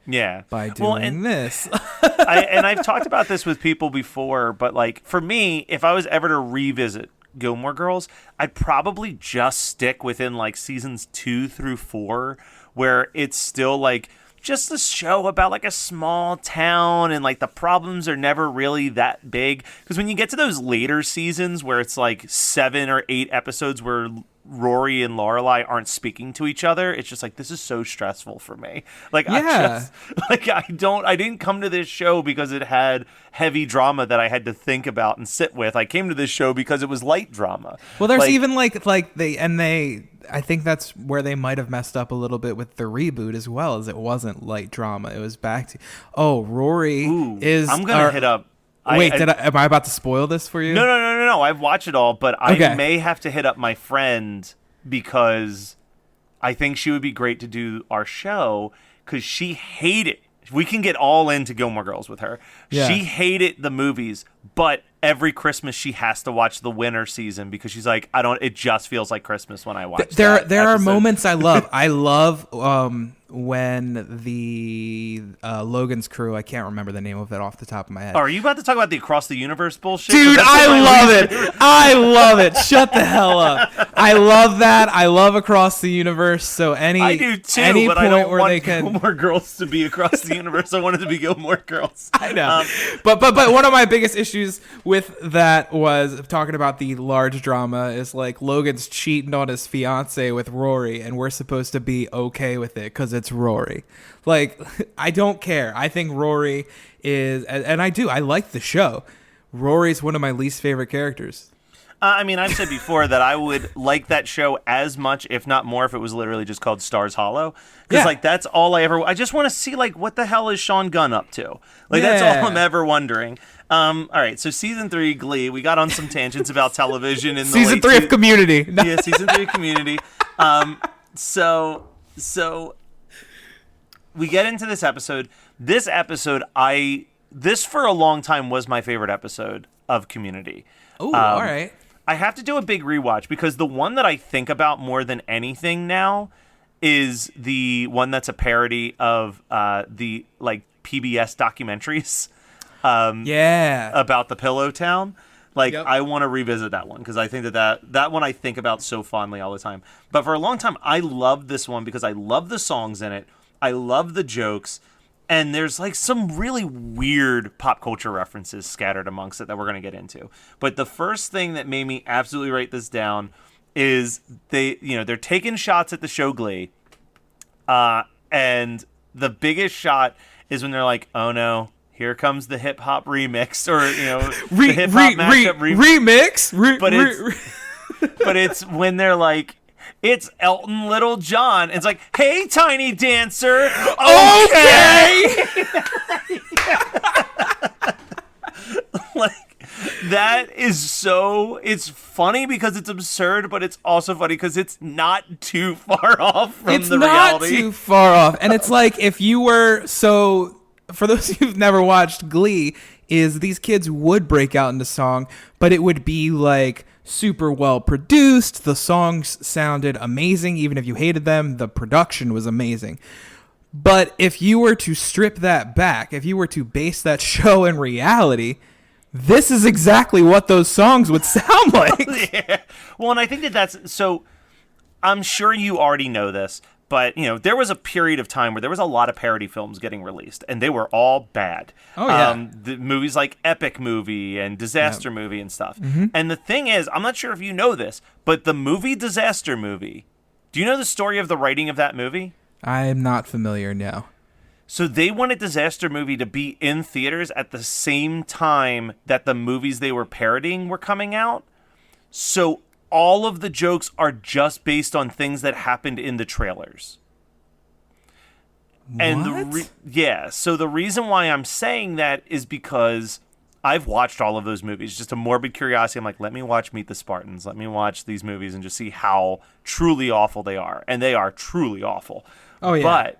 by doing this. I've talked about this with people before, but like for me, if I was ever to revisit Gilmore Girls, I'd probably just stick within like seasons 2 through 4, where it's still like just a show about like a small town and like the problems are never really that big. Because when you get to those later seasons where it's like 7 or 8 episodes where Rory and Lorelai aren't speaking to each other, it's just like, this is so stressful for me. Like, I didn't come to this show because it had heavy drama that I had to think about and sit with. I came to this show because it was light drama. Well, there's even I think that's where they might have messed up a little bit with the reboot as well, as it wasn't light drama. It was back to, Rory is... I'm going to hit up... am I about to spoil this for you? No. I've watched it all, but I may have to hit up my friend because I think she would be great to do our show because she hated... We can get all into Gilmore Girls with her. Yeah. She hated the movies, but every Christmas she has to watch the winter season because she's like, it just feels like Christmas when I watch There are moments I love. I love when the Logan's Crew, I can't remember the name of it off the top of my head. Oh, are you about to talk about the Across the Universe bullshit? Dude, I love it. Shut the hell up. I love that. I love Across the Universe. So I do too, but I don't want Gilmore Girls to be Across the Universe. I want it to be Gilmore Girls. I know. But one of my biggest issues issues with that was talking about the large drama is like Logan's cheating on his fiance with Rory, and we're supposed to be okay with it because it's Rory. Like, I don't care. I think Rory is, and I like the show. Rory's one of my least favorite characters. I mean, I've said before that I would like that show as much, if not more, if it was literally just called Stars Hollow. Because, like, that's all I just want to see, like, what the hell is Sean Gunn up to? Like, that's all I'm ever wondering. All right, so Season 3, Glee. We got on some tangents about television. In the Season 3 of Community. Yeah, Season 3 of Community. So we get into this episode. This for a long time was my favorite episode of Community. Oh, all right. I have to do a big rewatch because the one that I think about more than anything now is the one that's a parody of the like PBS documentaries. About the Pillow Town. Like, I want to revisit that one because I think that one I think about so fondly all the time. But for a long time, I loved this one because I love the songs in it. I love the jokes. And there's like some really weird pop culture references scattered amongst it that we're going to get into. But the first thing that made me absolutely write this down is they're taking shots at the show Glee. And the biggest shot is when they're like, oh no, here comes the hip hop remix, or the hip hop mashup remix. But it's when they're like, it's Elton Littlejohn. It's like, hey, tiny dancer. Okay. Like, that is so, it's funny because it's absurd, but it's also funny because it's not too far off from the reality. It's not too far off. And it's like, if you were, so for those who've never watched Glee, is these kids would break out into song, but it would be like super well produced. The songs sounded amazing. Even if you hated them, the production was amazing. But if you were to strip that back, if you were to base that show in reality, this is exactly what those songs would sound like. Yeah. Well, and I think that's so. I'm sure you already know this, but there was a period of time where there was a lot of parody films getting released, and they were all bad. Oh yeah, the movies like Epic Movie and Disaster Movie and stuff. Mm-hmm. And the thing is, I'm not sure if you know this, but the movie Disaster Movie. Do you know the story of the writing of that movie? I'm not familiar now. So they wanted Disaster Movie to be in theaters at the same time that the movies they were parodying were coming out. So all of the jokes are just based on things that happened in the trailers. What? And so the reason why I'm saying that is because I've watched all of those movies. Just a morbid curiosity. I'm like, let me watch Meet the Spartans. Let me watch these movies and just see how truly awful they are. And they are truly awful. Oh, yeah. But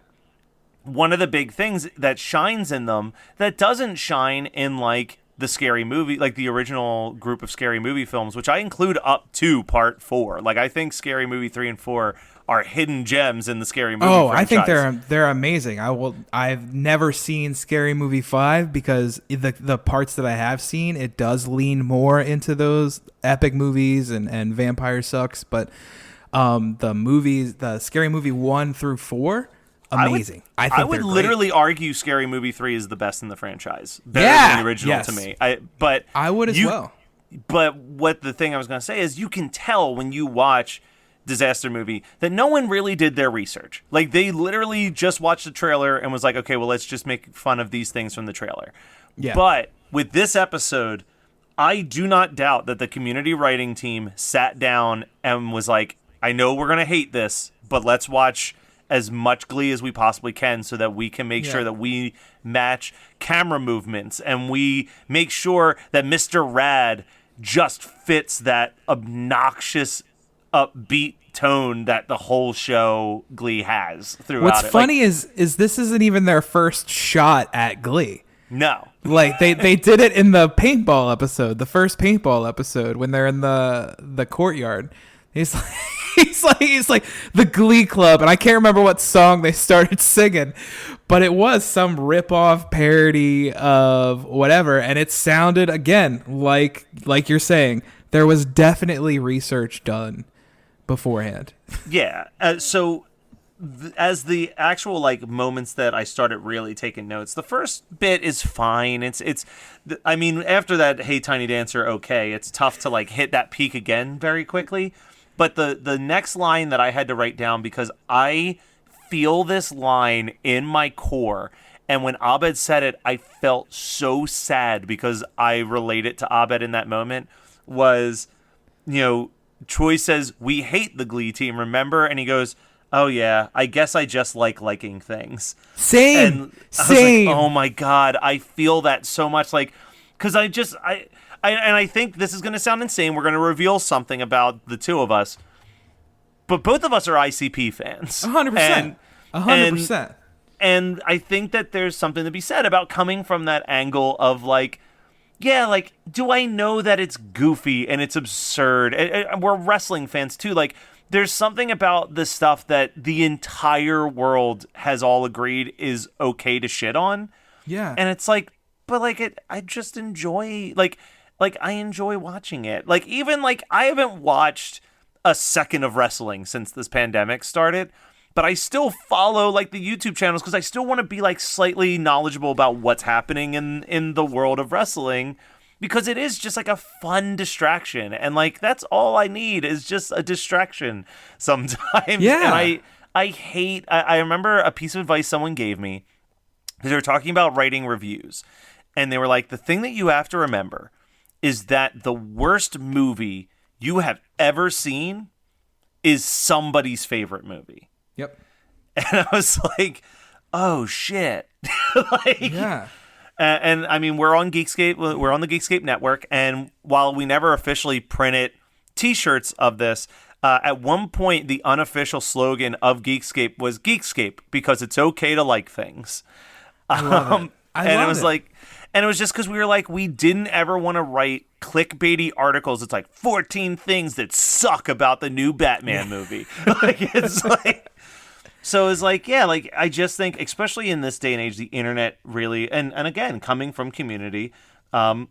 one of the big things that shines in them that doesn't shine in, like, the Scary Movie, like the original group of Scary Movie films, which I include up to Part 4. Like, I think Scary Movie 3 and 4 are hidden gems in the Scary Movie franchise. I think they're amazing. I've never seen Scary Movie 5 because the parts that I have seen, it does lean more into those epic movies and Vampire Sucks, but the Scary Movie 1 through 4, amazing. I would literally argue Scary Movie 3 is the best in the franchise. Better than the original to me. I would as well. But what the thing I was going to say is you can tell when you watch Disaster Movie that no one really did their research. Like, they literally just watched the trailer and was like, okay, well, let's just make fun of these things from the trailer. Yeah. But with this episode, I do not doubt that the Community writing team sat down and was like, I know we're going to hate this, but let's watch as much Glee as we possibly can so that we can make sure that we match camera movements and we make sure that Mr. Rad just fits that obnoxious upbeat tone that the whole show Glee has throughout. What's funny is this isn't even their first shot at Glee. No. Like they did it in the paintball episode, the first paintball episode when they're in the courtyard. He's like the Glee Club, and I can't remember what song they started singing, but it was some rip-off parody of whatever, and it sounded again like you're saying there was definitely research done beforehand. Yeah. So as the actual like moments that I started really taking notes, the first bit is fine. I mean, after that, Hey Tiny Dancer, okay, it's tough to like hit that peak again very quickly. But the next line that I had to write down, because I feel this line in my core, and when Abed said it, I felt so sad because I relate it to Abed in that moment, was, Troy says, "We hate the Glee team, remember?" And he goes, "Oh yeah, I guess I just like liking things." Same. And I was like, oh my God, I feel that so much. Like, because I think this is going to sound insane. We're going to reveal something about the two of us, but both of us are ICP fans. 100%. 100%. And I think that there's something to be said about coming from that angle of like, yeah, like, do I know that it's goofy and it's absurd? And we're wrestling fans too. Like, there's something about this stuff that the entire world has all agreed is okay to shit on. Yeah. And it's like, but like, I just enjoy, like I enjoy watching it. Like, even like, I haven't watched a second of wrestling since this pandemic started, but I still follow like the YouTube channels because I still want to be like slightly knowledgeable about what's happening in the world of wrestling, because it is just like a fun distraction. And like, that's all I need is just a distraction sometimes. Yeah. And I remember a piece of advice someone gave me, because they were talking about writing reviews, and they were like, the thing that you have to remember is that the worst movie you have ever seen is somebody's favorite movie. Yep. And I was like, oh shit. Like, yeah. And I mean, we're on Geekscape. We're on the Geekscape network. And while we never officially printed t-shirts of this, at one point, the unofficial slogan of Geekscape was Geekscape, because it's okay to like things. I love it. And it was just because we were like, we didn't ever want to write clickbaity articles. It's like 14 things that suck about the new Batman movie. Like, it's like, so it's like, yeah, like, I just think, especially in this day and age, the internet really, and again, coming from Community, a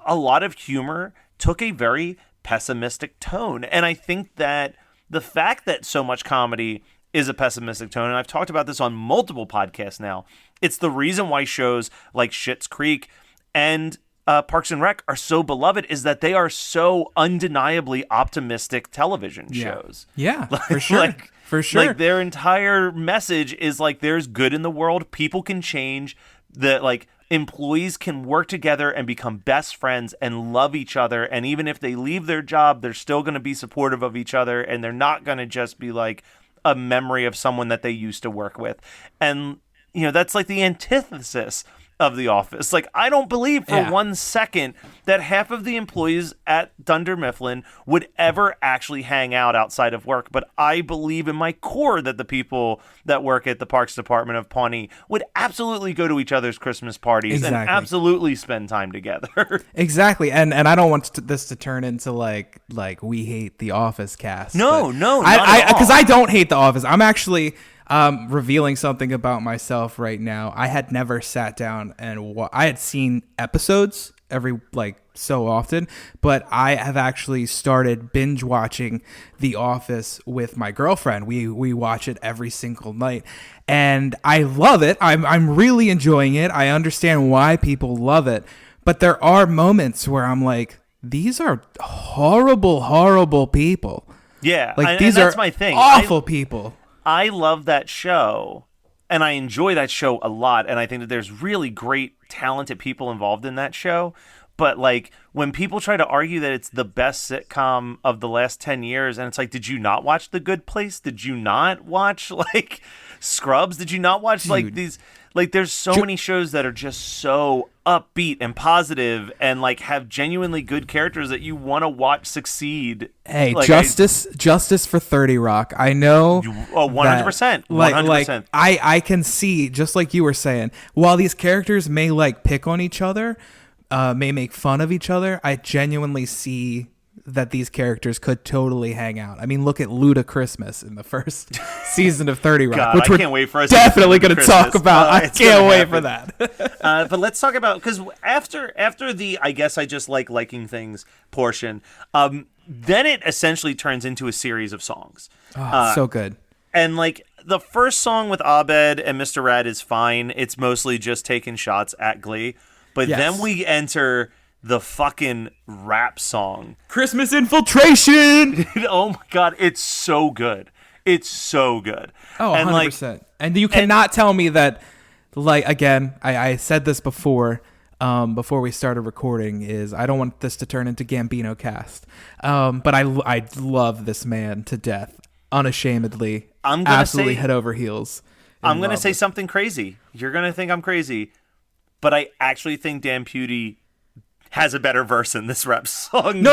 lot of humor took a very pessimistic tone. And I think that the fact that so much comedy is a pessimistic tone, and I've talked about this on multiple podcasts now, it's the reason why shows like Schitt's Creek and Parks and Rec are so beloved, is that they are so undeniably optimistic television shows. Yeah, like, for sure. For sure. Like, their entire message is like, there's good in the world, people can change, that like employees can work together and become best friends and love each other, and even if they leave their job, they're still going to be supportive of each other, and they're not going to just be like a memory of someone that they used to work with. And that's like the antithesis of The Office. Like, I don't believe for 1 second that half of the employees at Dunder Mifflin would ever actually hang out outside of work. But I believe in my core that the people that work at the Parks Department of Pawnee would absolutely go to each other's Christmas parties and absolutely spend time together. Exactly. And I don't want this to turn into like we hate The Office cast. No, because I don't hate The Office. I'm actually revealing something about myself right now. I had never sat down and I had seen episodes every so often, but I have actually started binge watching The Office with my girlfriend. We watch it every single night, and I love it. I'm really enjoying it. I understand why people love it, but there are moments where I'm like, these are horrible people. Yeah, these that's are my thing. Awful people. I love that show, and I enjoy that show a lot, and I think that there's really great, talented people involved in that show. But like, when people try to argue that it's the best sitcom of the last 10 years, and it's like, did you not watch The Good Place? Did you not watch like Scrubs? Did you not watch like these? Like, there's so many shows that are just so upbeat and positive and like have genuinely good characters that you want to watch succeed. Hey, like, justice for 30 Rock. I know. 100%. 100%. I can see, just like you were saying, while these characters may like pick on each other, may make fun of each other, I genuinely see that these characters could totally hang out. I mean, look at Luda Christmas in the first season of 30 Rock, God, which I can't wait for us definitely going to talk about. I can't wait for that. But let's talk about, because after the I guess I just like liking things portion, then it essentially turns into a series of songs. Oh, so good. And like, the first song with Abed and Mr. Rad is fine. It's mostly just taking shots at Glee. But then we enter the fucking rap song. Christmas Infiltration! Oh my God, it's so good. It's so good. Oh, and 100%. And you cannot tell me that, like, again, I said this before we started recording, is I don't want this to turn into Gambino cast. But I love this man to death, unashamedly. I'm gonna absolutely say, head over heels. I'm going to say something crazy. You're going to think I'm crazy. But I actually think Dan Pudi has a better verse in this rap song. No.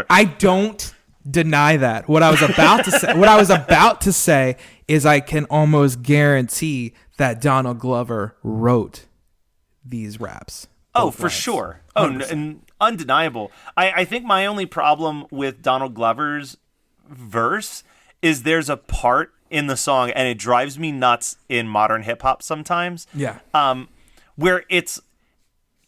I don't deny that. What I was about to say is I can almost guarantee that Donald Glover wrote these raps. Oh, for sure. Oh, and undeniable. I think my only problem with Donald Glover's verse is there's a part in the song, and it drives me nuts in modern hip hop sometimes. Yeah. Where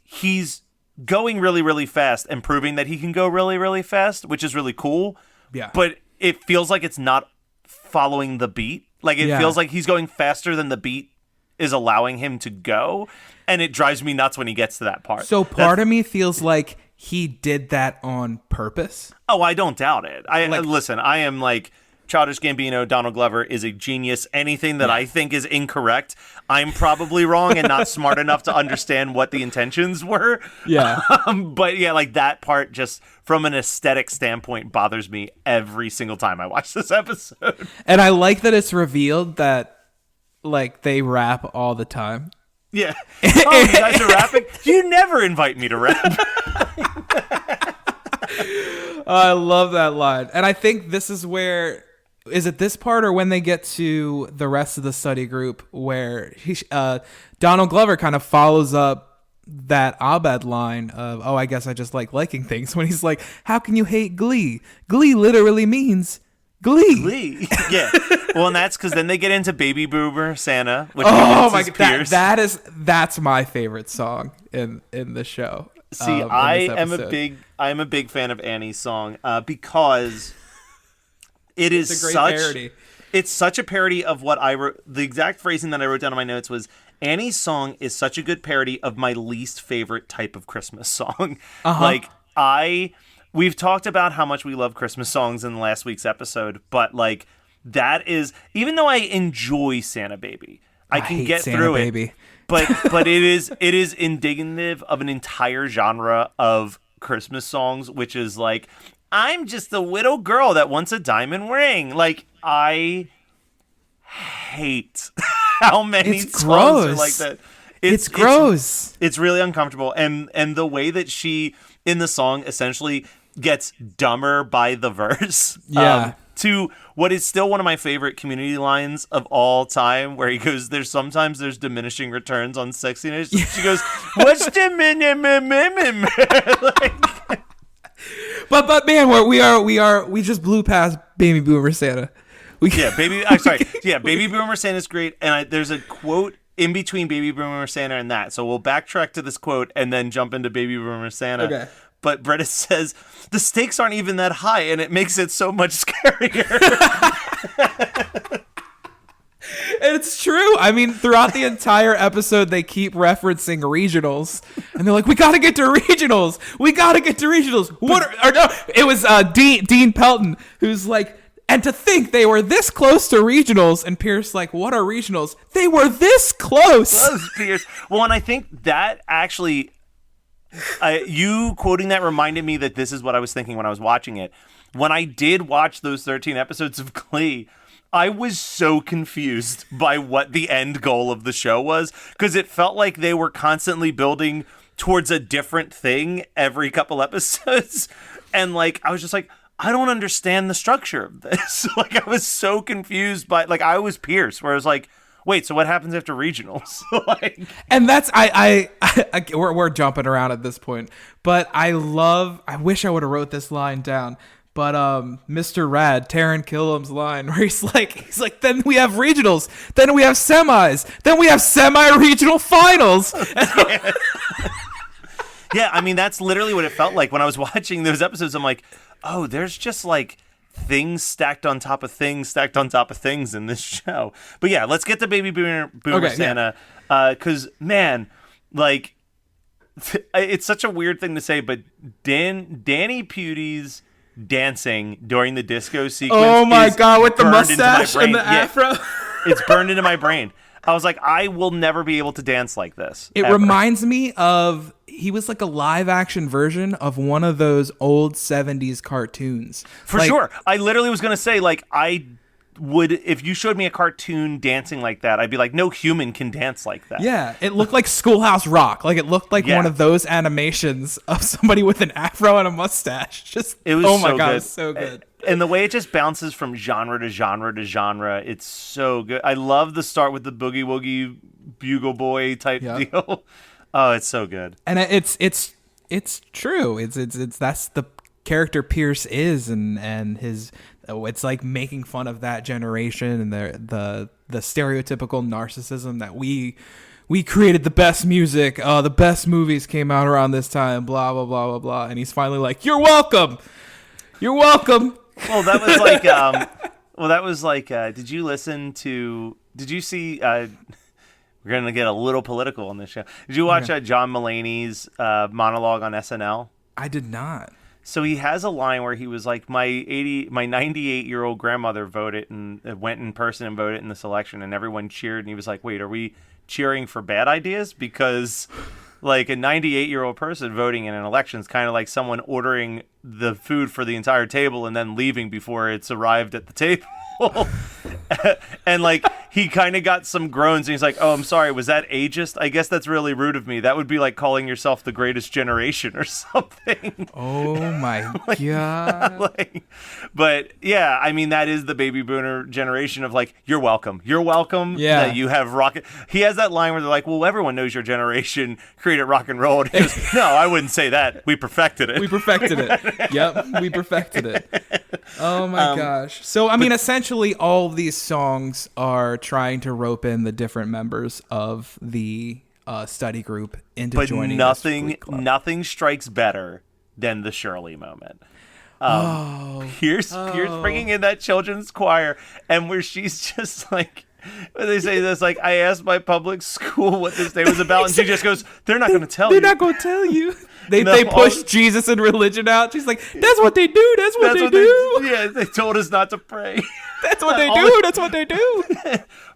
he's going really, really fast and proving that he can go really, really fast, which is really cool. Yeah. But it feels like it's not following the beat. Like, it feels like he's going faster than the beat is allowing him to go. And it drives me nuts when he gets to that part. So part of me feels like he did that on purpose. Oh, I don't doubt it. Listen, I am like... Childish Gambino, Donald Glover is a genius. Anything that I think is incorrect, I'm probably wrong and not smart enough to understand what the intentions were. Yeah. But yeah, like that part just from an aesthetic standpoint bothers me every single time I watch this episode. And I like that it's revealed that like they rap all the time. Yeah. Oh, you guys are rapping? You never invite me to rap. I love that line. And I think this is where... Is it this part or when they get to the rest of the study group where Donald Glover kind of follows up that Abed line of, oh, I guess I just like liking things, when he's like, how can you hate Glee? Glee literally means Glee. Glee. Yeah. Well, and that's because then they get into Baby Boomer Santa, which oh my God, that's my favorite song in the show. See, I am a big fan of Annie's song because it is it's a great parody. It's such a parody of what I wrote. The exact phrasing that I wrote down in my notes was, Annie's song is such a good parody of my least favorite type of Christmas song. Like, we've talked about how much we love Christmas songs in last week's episode, but like that is, even though I enjoy Santa Baby, I can get Santa through Baby. it. But it is indicative of an entire genre of Christmas songs, which is like, I'm just a widow girl that wants a diamond ring. Like, I hate how many songs are like that. It's gross. It's really uncomfortable. And the way that she, in the song, essentially gets dumber by the verse. Yeah. To what is still one of my favorite Community lines of all time, where he goes, there's diminishing returns on sexiness. She goes, what's diminishing? Like, but man, we just blew past Baby Boomer Santa. Baby Boomer Santa is great. And there's a quote in between Baby Boomer Santa and that. So we'll backtrack to this quote and then jump into Baby Boomer Santa. Okay. But Bretta says, the stakes aren't even that high, and it makes it so much scarier. It's true. I mean, throughout the entire episode, they keep referencing regionals, and they're like, "We got to get to regionals. We got to get to regionals." It was Dean Pelton who's like, and to think they were this close to regionals, and Pierce like, "What are regionals? They were this close." Close, Pierce. Well, and I think that actually. You quoting that reminded me that this is what I was thinking when I was watching it. When I did watch those 13 episodes of Glee, I was so confused by what the end goal of the show was, because it felt like they were constantly building towards a different thing every couple episodes. And like, I was just like, I don't understand the structure of this. Like, I was so confused by, like, I was Pierce, where I was like, wait, so what happens after regionals? Like, and that's we're jumping around at this point, but I wish I would have wrote this line down. But Mr. Rad, Taron Killam's line, where he's like, then we have regionals, then we have semis, then we have semi-regional finals. Yeah, I mean, that's literally what it felt like when I was watching those episodes. I'm like, oh, there's just like things stacked on top of things stacked on top of things in this show. But yeah, let's get to Baby Boomer Santa. Because, man, like, it's such a weird thing to say, but Danny Pudi's dancing during the disco sequence. Oh my God, with the mustache and the afro. It's burned into my brain. I was like, I will never be able to dance like this. It reminds me of, he was like a live action version of one of those old 70s cartoons. For sure. I literally was going to say, like, I would, if you showed me a cartoon dancing like that, I'd be like, no human can dance like that. Yeah, it looked like Schoolhouse Rock. Like, it looked like one of those animations of somebody with an afro and a mustache. It was oh my so God, good. It's so good. And the way it just bounces from genre to genre to genre, it's so good. I love the start with the boogie woogie bugle boy type deal. Oh, it's so good. And it's true. It's that's the character Pierce is, and his. It's like making fun of that generation and the stereotypical narcissism that we created the best music, the best movies came out around this time, blah blah blah blah blah. And he's finally like, "You're welcome, you're welcome." Well, that was like. Did you see? We're gonna get a little political on this show. Did you watch John Mulaney's monologue on SNL? I did not. So he has a line where he was like, my 98-year-old grandmother voted and went in person and voted in this election, and everyone cheered. And he was like, wait, are we cheering for bad ideas? Because like a 98-year-old person voting in an election is kind of like someone ordering the food for the entire table and then leaving before it's arrived at the table. And like he kind of got some groans and he's like, oh, I'm sorry, was that ageist? I guess that's really rude of me. That would be like calling yourself the greatest generation or something. Oh my God. But yeah, I mean, that is the baby boomer generation of like, you're welcome yeah, that you have rock. He has that line where they're like, well, everyone knows your generation created rock and roll, and he goes, no, I wouldn't say that, we perfected it. Yep, we perfected it. Oh my gosh. So I mean, essentially all of these songs are trying to rope in the different members of the study group into joining. But nothing strikes better than the Shirley moment. Here's bringing in that children's choir, and where she's just like, they say this, like, I asked my public school what this day was about, and she just goes, they're not going to tell you. They're not going to tell you. They push Jesus and religion out. She's like, that's what they do. That's what they do. Yeah, they told us not to pray. That's what they do. That's what they do.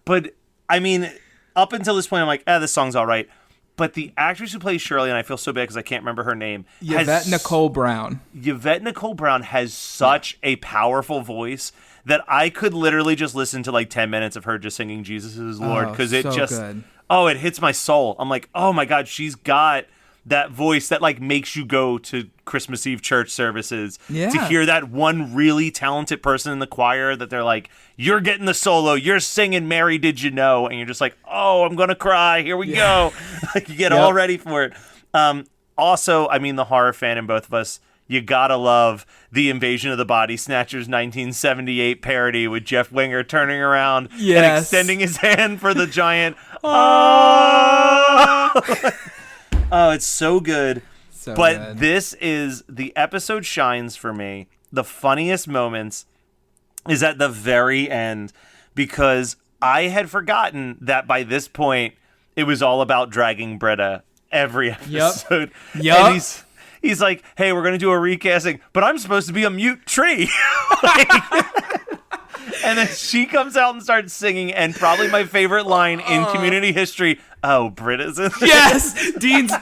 But, I mean, up until this point, I'm like, this song's all right. But the actress who plays Shirley, and I feel so bad because I can't remember her name. Yvette Nicole Brown. Yvette Nicole Brown has such a powerful voice that I could literally just listen to like 10 minutes of her just singing Jesus is Lord, because it good. It hits my soul. I'm like, oh my God, she's got that voice that like makes you go to Christmas Eve church services to hear that one really talented person in the choir that they're like, you're getting the solo, you're singing Mary Did You Know, and you're just like, oh, I'm gonna cry, here we go. Like, you get all ready for it. Also, I mean, the horror fan in both of us, you gotta love the Invasion of the Body Snatchers 1978 parody with Jeff Winger turning around and extending his hand for the giant. Oh, it's so good. This is, the episode shines for me. The funniest moments is at the very end, because I had forgotten that by this point it was all about dragging Britta every episode. Yep. And he's like, hey, we're going to do a recasting, but I'm supposed to be a mute tree. And then she comes out and starts singing, and probably my favorite line in Community history, oh, Britta's in this. Yes, Dean's,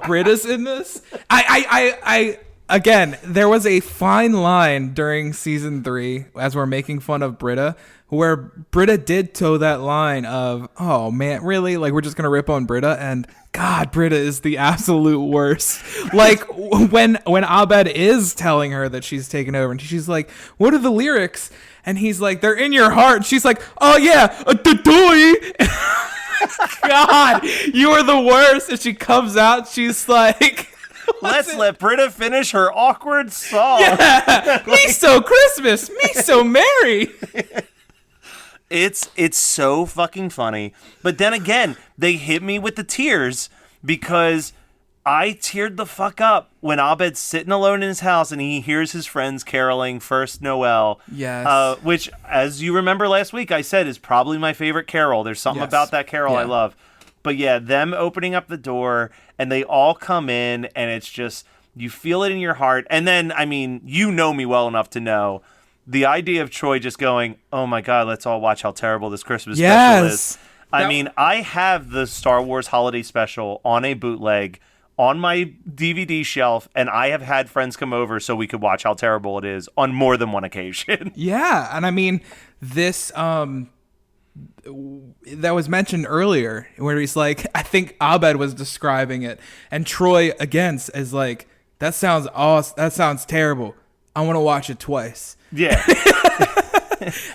Britta's in this. I again, there was a fine line during season 3 as we're making fun of Britta, where Britta did toe that line of, oh man, really? Like, we're just gonna rip on Britta? And God, Britta is the absolute worst. Like, when Abed is telling her that she's taken over, and she's like, what are the lyrics? And he's like, they're in your heart. And she's like, oh yeah, God, you are the worst. And she comes out, she's like, let's let Britta finish her awkward song. Yeah, me so Christmas, me so merry. It's so fucking funny. But then again, they hit me with the tears because I teared the fuck up when Abed's sitting alone in his house and he hears his friends caroling First Noel. Yes. Which, as you remember last week, I said is probably my favorite carol. There's something about that carol I love. But yeah, them opening up the door and they all come in and it's just, you feel it in your heart. And then, I mean, you know me well enough to know the idea of Troy just going, oh my God, let's all watch how terrible this Christmas special is. I mean, I have the Star Wars Holiday Special on a bootleg on my DVD shelf, and I have had friends come over so we could watch how terrible it is on more than one occasion. Yeah, and I mean, this that was mentioned earlier, where he's like, I think Abed was describing it, and Troy again is like, that sounds awesome, that sounds terrible. I want to watch it twice. Yeah.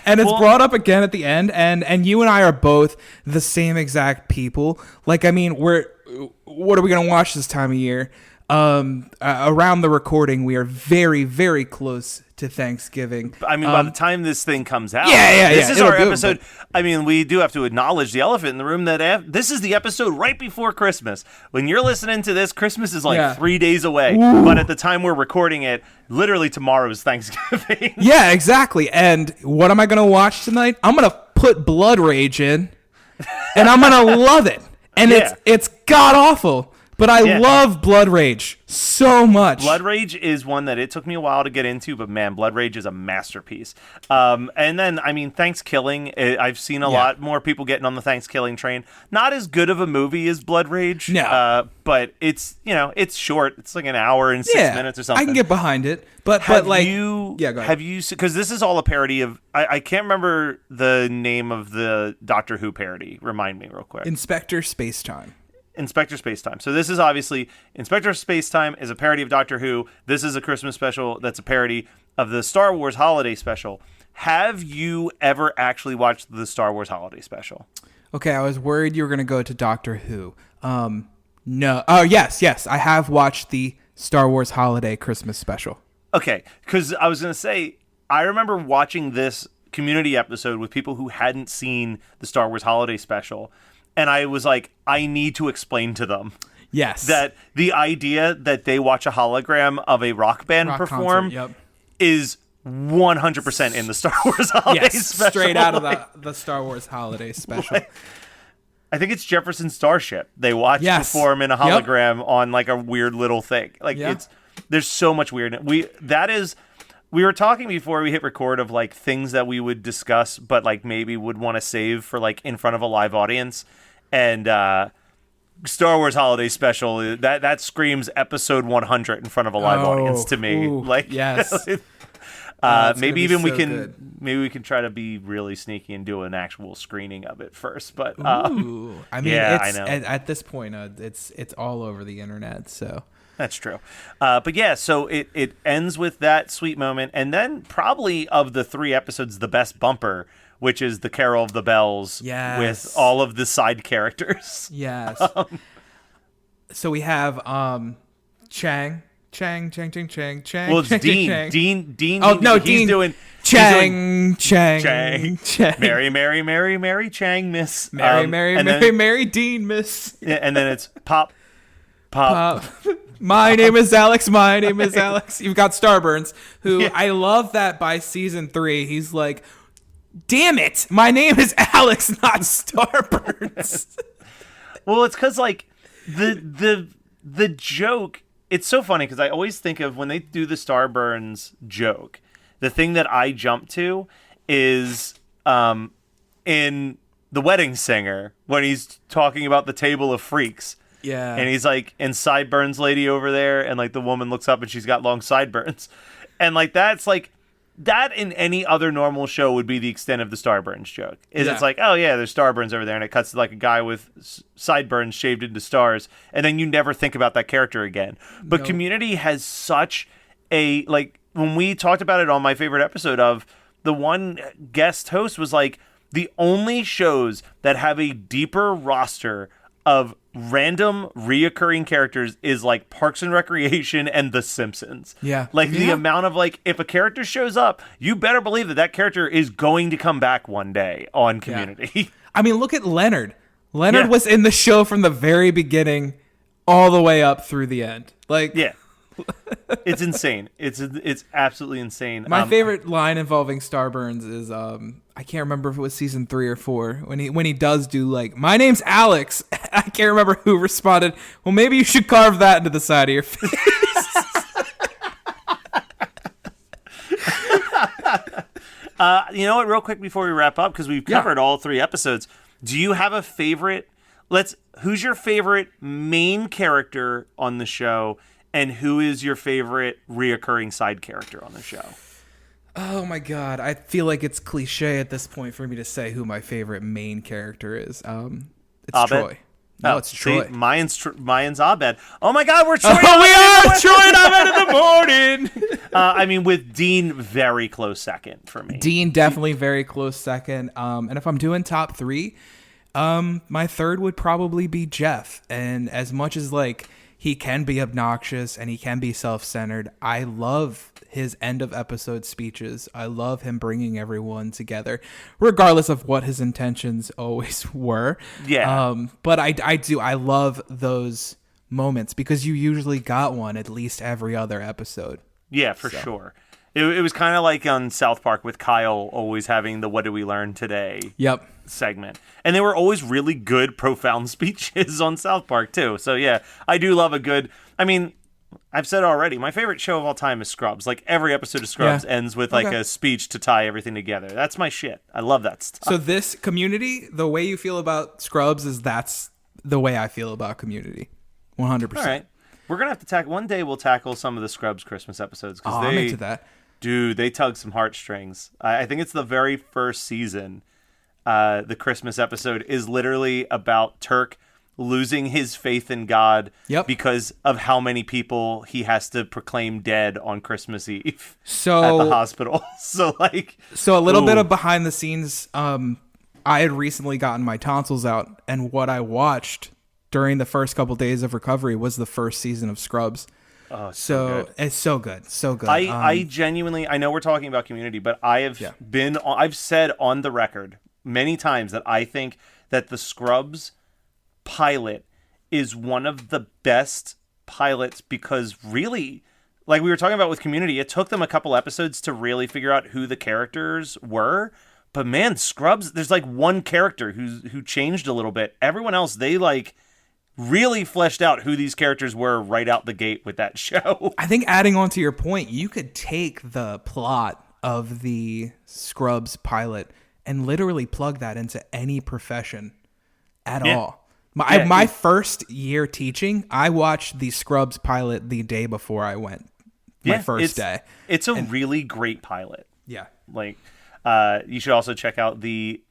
And it's brought up again at the end, and you and I are both the same exact people. Like, I mean, what are we going to watch this time of year? Around the recording, we are very, very close to Thanksgiving. I mean, by the time this thing comes out, this is our episode. I mean, we do have to acknowledge the elephant in the room that this is the episode right before Christmas. When you're listening to this, Christmas is like 3 days away. Ooh. But at the time we're recording it, literally tomorrow is Thanksgiving. Yeah, exactly. And what am I going to watch tonight? I'm going to put Blood Rage in, and I'm going to love it. And it's god awful. But I love Blood Rage so much. Blood Rage is one that it took me a while to get into, but man, Blood Rage is a masterpiece. And then, I mean, Thanksgiving, I've seen a lot more people getting on the Thanksgiving train. Not as good of a movie as Blood Rage, but it's, it's short. It's like an hour and 6 minutes or something. I can get behind it. But go ahead. Have you, because this is all a parody of, I can't remember the name of the Doctor Who parody. Remind me real quick. Inspector Spacetime. Inspector Spacetime. So this is obviously Inspector Spacetime is a parody of Doctor Who. This is a Christmas special that's a parody of the Star Wars Holiday Special. Have you ever actually watched the Star Wars Holiday Special? Okay, I was worried you were going to go to Doctor Who. No. Oh, yes. I have watched the Star Wars Holiday Christmas Special. Okay, because I was going to say, I remember watching this Community episode with people who hadn't seen the Star Wars Holiday Special. And I was like, I need to explain to them. Yes. That the idea that they watch a hologram of a rock band perform is 100% in the Star Wars Holiday Special. Straight out of the Star Wars Holiday Special. I think it's Jefferson Starship. They watch perform in a hologram on like a weird little thing. Like there's so much weirdness. We were talking before we hit record of like things that we would discuss, but like maybe would want to save for like in front of a live audience. And Star Wars Holiday Special, that screams episode 100 in front of a live audience to me. Yes. Maybe even we can try to be really sneaky and do an actual screening of it first. But I mean, I know. At this point, it's all over the internet. So. That's true. But yeah, so it ends with that sweet moment. And then probably of the 3 episodes, the best bumper, which is the Carol of the Bells with all of the side characters. Yes. So we have Chang. Well, it's Dean. Dean. Oh, no, Dean. He's doing Chang. Mary Chang, miss. Mary Dean, miss. Yeah, and then it's Pop. My name is Alex. You've got Starburns, who I love that by season 3, he's like, damn it, my name is Alex, not Starburns. Well, it's because like the joke, it's so funny because I always think of when they do the Starburns joke, the thing that I jump to is in The Wedding Singer when he's talking about the table of freaks. Yeah. And he's like, and sideburns lady over there, and like the woman looks up and she's got long sideburns. And like that's like that in any other normal show would be the extent of the Starburns joke. It's like, oh yeah, there's Starburns over there, and it cuts to like a guy with sideburns shaved into stars, and then you never think about that character again. But Community has such a like when we talked about it on my favorite episode of the one guest host was like the only shows that have a deeper roster of random reoccurring characters is like Parks and Recreation and The Simpsons. Yeah. Like the amount of like, if a character shows up, you better believe that character is going to come back one day on Community. I mean, look at Leonard. Leonard was in the show from the very beginning all the way up through the end. Like, Yeah. It's insane. It's absolutely insane. my favorite line involving Starburns is I can't remember if it was season 3 or 4 when he does do like, my name's Alex. I can't remember who responded, well, maybe you should carve that into the side of your face. You know what? Real quick before we wrap up, because we've covered all 3 episodes. Do you have a favorite? Who's your favorite main character on the show, and who is your favorite reoccurring side character on the show? Oh my god, I feel like it's cliche at this point for me to say who my favorite main character is. It's Abed? Troy. No, it's Troy. See, mine's Abed. Oh my god, we're Troy. We are Troy and Abed in the morning. I mean, with Dean very close second for me. Dean definitely very close second. And if I'm doing top 3, my third would probably be Jeff. And as much as like he can be obnoxious and he can be self-centered, I love his end of episode speeches. I love him bringing everyone together, regardless of what his intentions always were. Yeah. But I love those moments because you usually got one at least every other episode. Yeah, for sure. It was kind of like on South Park with Kyle always having the "What did we learn today?" Yep. segment, and they were always really good, profound speeches on South Park too. So yeah, I do love a good. I mean, I've said it already. My favorite show of all time is Scrubs. Like every episode of Scrubs ends with like a speech to tie everything together. That's my shit. I love that stuff. So this Community, the way you feel about Scrubs that's the way I feel about Community. 100%. All right. We're going to have to tackle... One day we'll tackle some of the Scrubs Christmas episodes. I'm into that. Dude, they tug some heartstrings. I think it's the very first season. The Christmas episode is literally about Turk losing his faith in God because of how many people he has to proclaim dead on Christmas Eve at the hospital. So a little bit of behind the scenes. I had recently gotten my tonsils out, and what I watched during the first couple days of recovery was the first season of Scrubs. Oh, it's it's so good. So good. I genuinely, I know we're talking about Community, but I've said on the record many times that I think that the Scrubs pilot is one of the best pilots because really, like we were talking about with Community, it took them a couple episodes to really figure out who the characters were. But man, Scrubs, there's like one character who changed a little bit. Everyone else, they like really fleshed out who these characters were right out the gate with that show. I think adding on to your point, you could take the plot of the Scrubs pilot and literally plug that into any profession at all. My first year teaching, I watched the Scrubs pilot the day before I went. My first day. It's a really great pilot. Yeah. Like, you should also check out the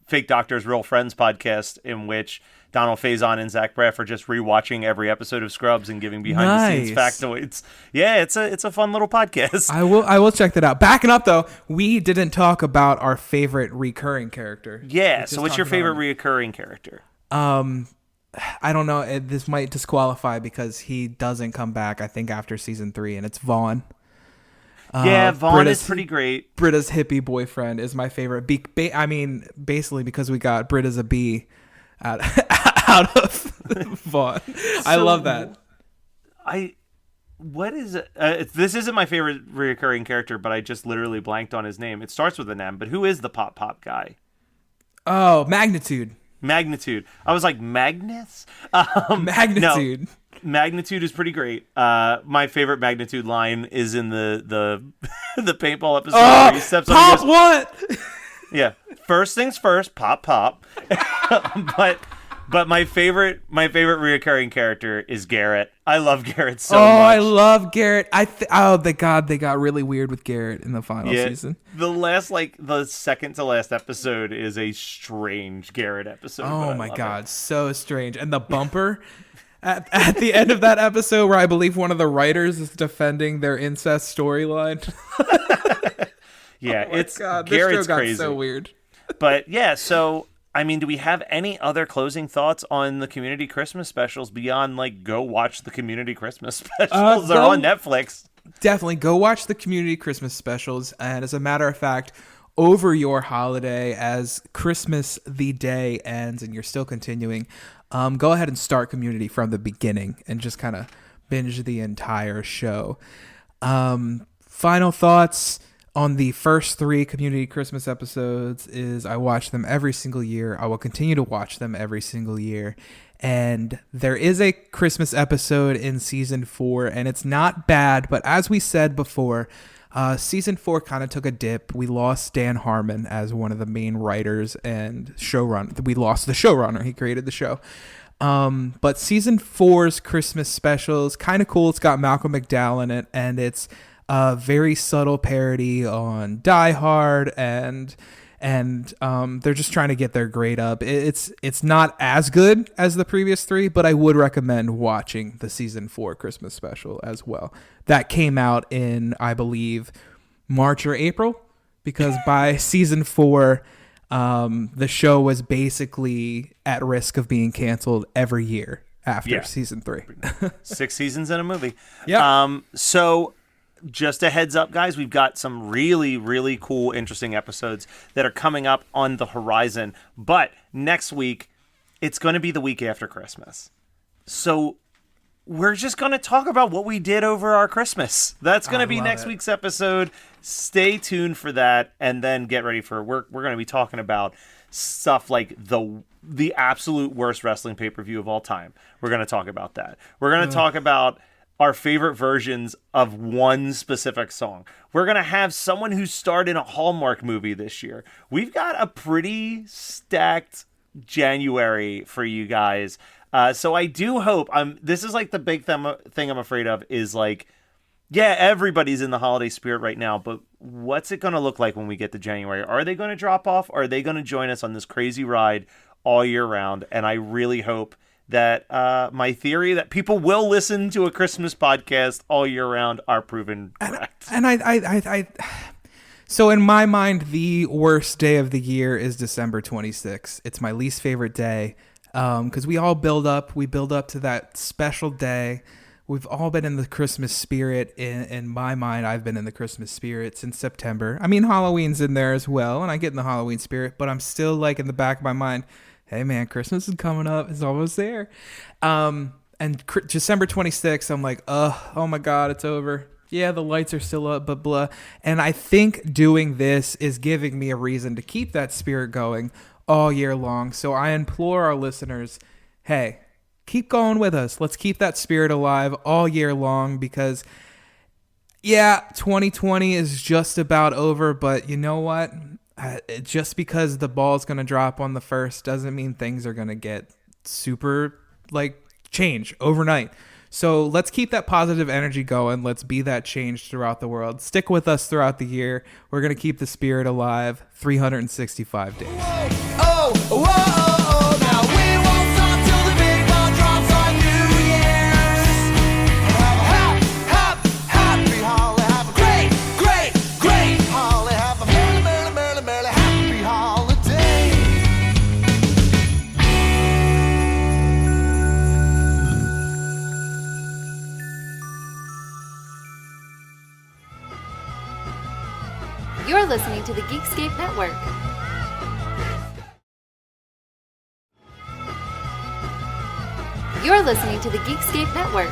Fake Doctors, Real Friends podcast, in which Donald Faison and Zach Braff are just rewatching every episode of Scrubs and giving behind the scenes factoids. Yeah, it's a fun little podcast. I will check that out. Backing up though, we didn't talk about our favorite recurring character. Yeah, so what's your favorite recurring character? I don't know. This might disqualify because he doesn't come back, I think, after season 3, and it's Vaughn. Yeah, Vaughn is pretty great. Britta's hippie boyfriend is my favorite. Basically because we got Britta's a bee out of Vaughn. I love that. What is it? This isn't my favorite reoccurring character, but I just literally blanked on his name. It starts with an M, but who is the pop guy? Oh, Magnitude. I was like, Magnus? Magnitude. No. Magnitude is pretty great. My favorite Magnitude line is in the the paintball episode where he steps pop on what? Yeah. First things first, pop. But my favorite reoccurring character is Garrett. I love Garrett so much. I love Garrett. They got really weird with Garrett in the final season. The second to last episode is a strange Garrett episode. Oh my god, so strange. And the bumper at the end of that episode where I believe one of the writers is defending their incest storyline. Yeah, Garrett's this show got crazy. So weird. But yeah, so I mean, do we have any other closing thoughts on the Community Christmas specials beyond like go watch the Community Christmas specials? They're on Netflix. Definitely go watch the Community Christmas specials. And as a matter of fact, over your holiday as Christmas the day ends and you're still continuing, go ahead and start Community from the beginning and just kind of binge the entire show. Final thoughts on the first 3 Community Christmas episodes is I watch them every single year. I will continue to watch them every single year. And there is a Christmas episode in season 4, and it's not bad, but as we said before, season 4 kind of took a dip. We lost Dan Harmon as one of the main writers and showrunner. We lost the showrunner. He created the show. But season 4's Christmas special is kind of cool. It's got Malcolm McDowell in it, and it's a very subtle parody on Die Hard, and they're just trying to get their grade up. It's not as good as the previous 3, but I would recommend watching the season 4 Christmas special as well. That came out in, I believe, March or April, because by season 4, the show was basically at risk of being canceled every year after season 3. 6 seasons in a movie. Yeah. So just a heads up, guys, we've got some really, really cool, interesting episodes that are coming up on the horizon. But next week, it's going to be the week after Christmas. So we're just going to talk about what we did over our Christmas. That's going to be next week's episode. Stay tuned for that, and then get ready for we're going to be talking about stuff like the absolute worst wrestling pay-per-view of all time. We're going to talk about that. We're going to talk about our favorite versions of one specific song. We're going to have someone who starred in a Hallmark movie this year. We've got a pretty stacked January for you guys. So I do hope, this is like the big thing I'm afraid of is like, yeah, everybody's in the holiday spirit right now, but what's it going to look like when we get to January? Are they going to drop off? Or are they going to join us on this crazy ride all year round? And I really hope that my theory that people will listen to a Christmas podcast all year round are proven correct. And I so in my mind, the worst day of the year is December 26th. It's my least favorite day because we all build up to that special day. We've all been in the Christmas spirit. In my mind, I've been in the Christmas spirit since September. I mean, Halloween's in there as well, and I get in the Halloween spirit, but I'm still like in the back of my mind, hey man, Christmas is coming up. It's almost there. And December 26th, I'm like, oh my God, it's over. Yeah, the lights are still up, but blah. And I think doing this is giving me a reason to keep that spirit going all year long. So I implore our listeners, hey, keep going with us. Let's keep that spirit alive all year long because, yeah, 2020 is just about over, but you know what? Just because the ball's going to drop on the 1st doesn't mean things are going to get super, change overnight. So let's keep that positive energy going. Let's be that change throughout the world. Stick with us throughout the year. We're going to keep the spirit alive 365 days. Whoa, whoa, whoa, now we won't stop till the big ball drops on New Year's. Have a happy holiday. Have a great, great, great holiday. Have a merry, merry, merry, merry, happy holiday. You're listening to the Geekscape Network. You're listening to the Geekscape Network.